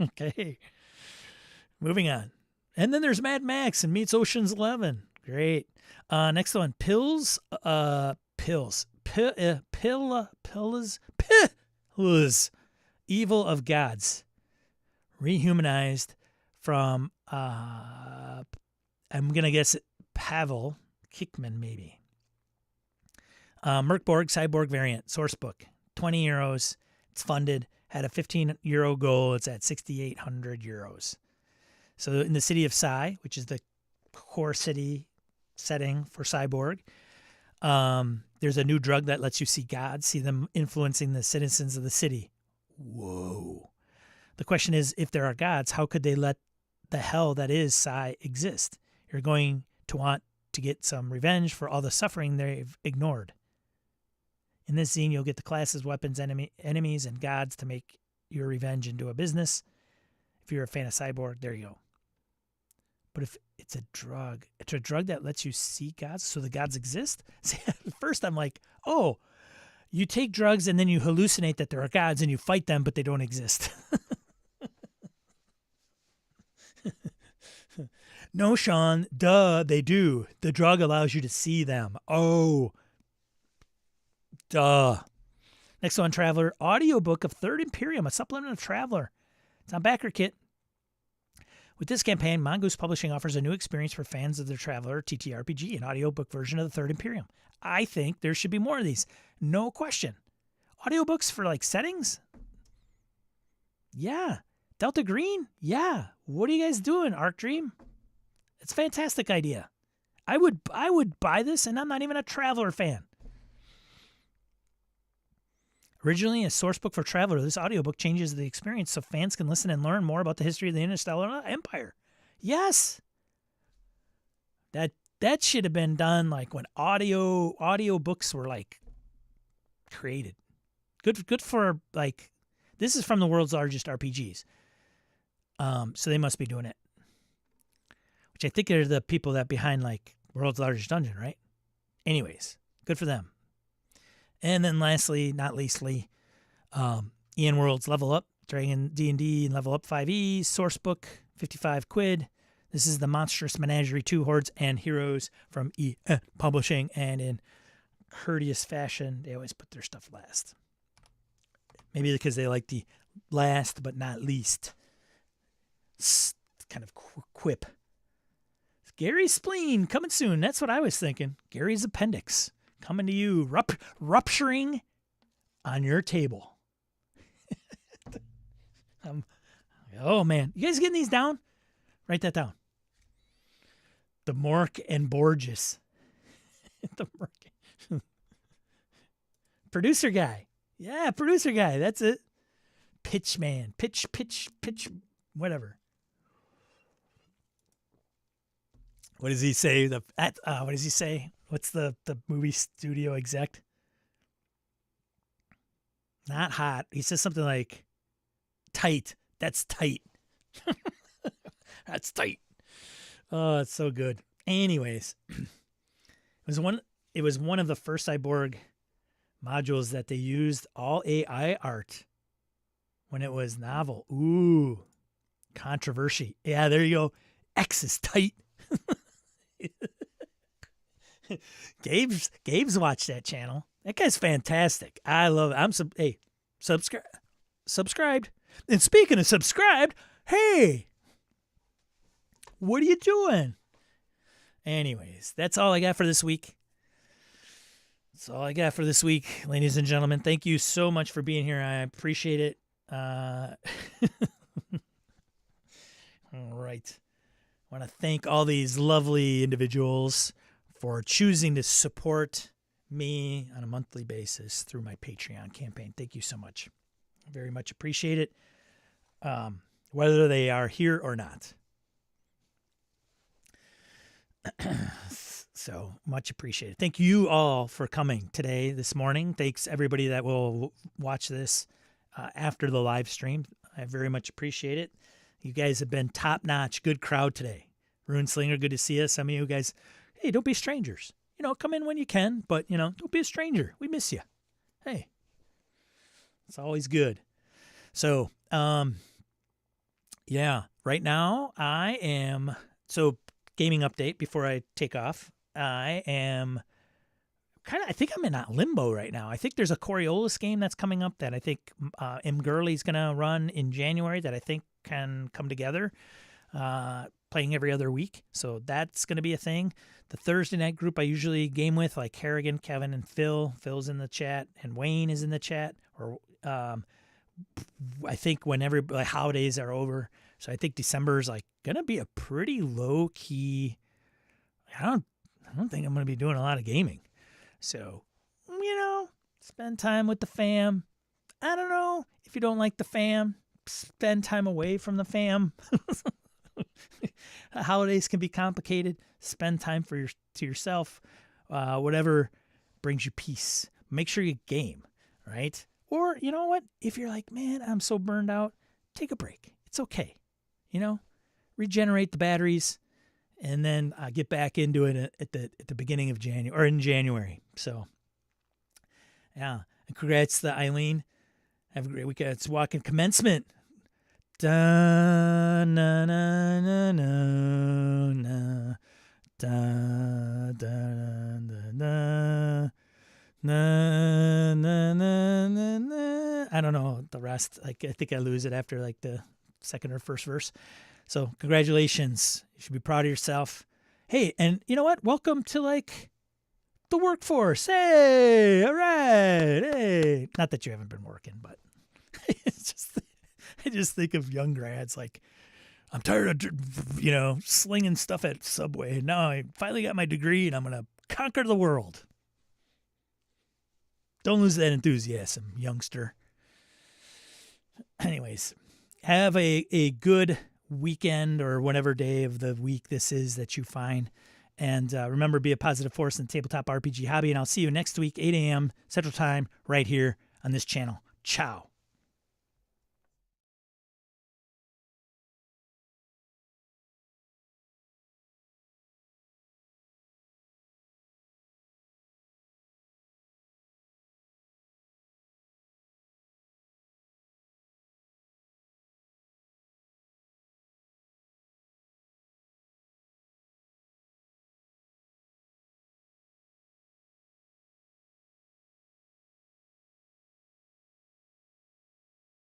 Okay. Moving on. And then there's Mad Max and meets Ocean's 11. Great. Next one, Pills. Evil of Gods. Rehumanized from, I'm going to guess Pavel Kickman, maybe. Merkborg Cyborg variant, source book, €20. It's funded, had a €15 goal. It's at 6,800 euros. So in the city of Psy, which is the core city setting for Cyborg, there's a new drug that lets you see gods, see them influencing the citizens of the city. Whoa. The question is, if there are gods, how could they let the hell that is Psy exist? You're going to want to get some revenge for all the suffering they've ignored. In this zine, you'll get the classes, weapons, enemies, and gods to make your revenge into a business. If you're a fan of Cyborg, there you go. But if it's a drug that lets you see gods, so the gods exist? See, at first I'm like, oh, you take drugs and then you hallucinate that there are gods and you fight them, but they don't exist. No, Sean, duh, they do. The drug allows you to see them. Oh, duh. Next one, Traveler. Audiobook of Third Imperium, a supplement of Traveler. It's on backer kit. With this campaign, Mongoose Publishing offers a new experience for fans of the Traveler TTRPG, an audiobook version of the Third Imperium. I think there should be more of these. No question. Audiobooks for like settings? Yeah. Delta Green? Yeah. What are you guys doing, Arc Dream? It's a fantastic idea. I would buy this, and I'm not even a Traveler fan. Originally a source book for Traveler, this audiobook changes the experience so fans can listen and learn more about the history of the Interstellar Empire. Yes. That should have been done like when audio books were like created. Good for like, this is from the world's largest RPGs. So they must be doing it. Which I think are the people that behind like World's Largest Dungeon, right? Anyways, good for them. And then lastly, not leastly, Ian World's Level Up, Dragon D&D and Level Up 5e, source book, 55 quid. This is the Monstrous Menagerie 2 Hordes and Heroes from Publishing, and in courteous fashion, they always put their stuff last. Maybe because they like the last but not least kind of quip. Gary's Spleen coming soon. That's what I was thinking. Gary's Appendix coming to you, rupturing on your table. Oh, man. You guys getting these down? Write that down. The Mork and Borges. The Mork. Producer guy. Yeah, producer guy. That's it. Pitch man. Pitch, whatever. What does he say? What does he say? What's the movie studio exec? Not hot. He says something like tight. That's tight. That's tight. Oh, it's so good. Anyways, it was one of the first Cyborg modules that they used all AI art when it was novel. Ooh, controversy. Yeah, there you go. X is tight. Gabe's watched that channel. That guy's fantastic. I love it. Subscribed. And speaking of subscribed, hey, what are you doing? Anyways, that's all I got for this week. That's all I got for this week, ladies and gentlemen. Thank you so much for being here. I appreciate it. All right. I want to thank all these lovely individuals for choosing to support me on a monthly basis through my Patreon campaign. Thank you so much. Very much appreciate it, whether they are here or not. So much appreciated. Thank you all for coming today, this morning. Thanks everybody that will watch this after the live stream. I very much appreciate it. You guys have been top-notch. Good crowd today. Rune Slinger, good to see you. Some of you guys, hey, don't be strangers. Come in when you can, but, don't be a stranger. We miss you. Hey, it's always good. So, yeah, right now gaming update before I take off. I think I'm in that limbo right now. I think there's a Coriolis game that's coming up that I think M. Gurley's going to run in January that I think can come together, playing every other week. So that's going to be a thing. The Thursday night group I usually game with, like Harrigan, Kevin, and Phil. Phil's in the chat, and Wayne is in the chat. Or I think whenever holidays are over. So I think December is going to be a pretty low key. I don't think I'm going to be doing a lot of gaming. So, spend time with the fam. I don't know if you don't like the fam, spend time away from the fam. Holidays can be complicated. Spend time to yourself. Whatever brings you peace. Make sure you game, right? Or, you know what? If you're like, man, I'm so burned out, take a break. It's okay. Regenerate the batteries, and then get back into it at the beginning of January, or in January. So, yeah. And congrats to Eileen. Have a great weekend. It's walking commencement. Da na na na na na da da da da na na na na na. I don't know the rest. I think I lose it after the second or first verse. So congratulations. You should be proud of yourself. Hey, and you know what? Welcome to like the workforce. Hey, all right. Hey, not that you haven't been working, but it's just, I just think of young grads like, I'm tired of, slinging stuff at Subway. Now I finally got my degree and I'm going to conquer the world. Don't lose that enthusiasm, youngster. Anyways, have a good weekend or whatever day of the week this is that you find. And remember, be a positive force in the tabletop RPG hobby. And I'll see you next week, 8 a.m. Central Time, right here on this channel. Ciao.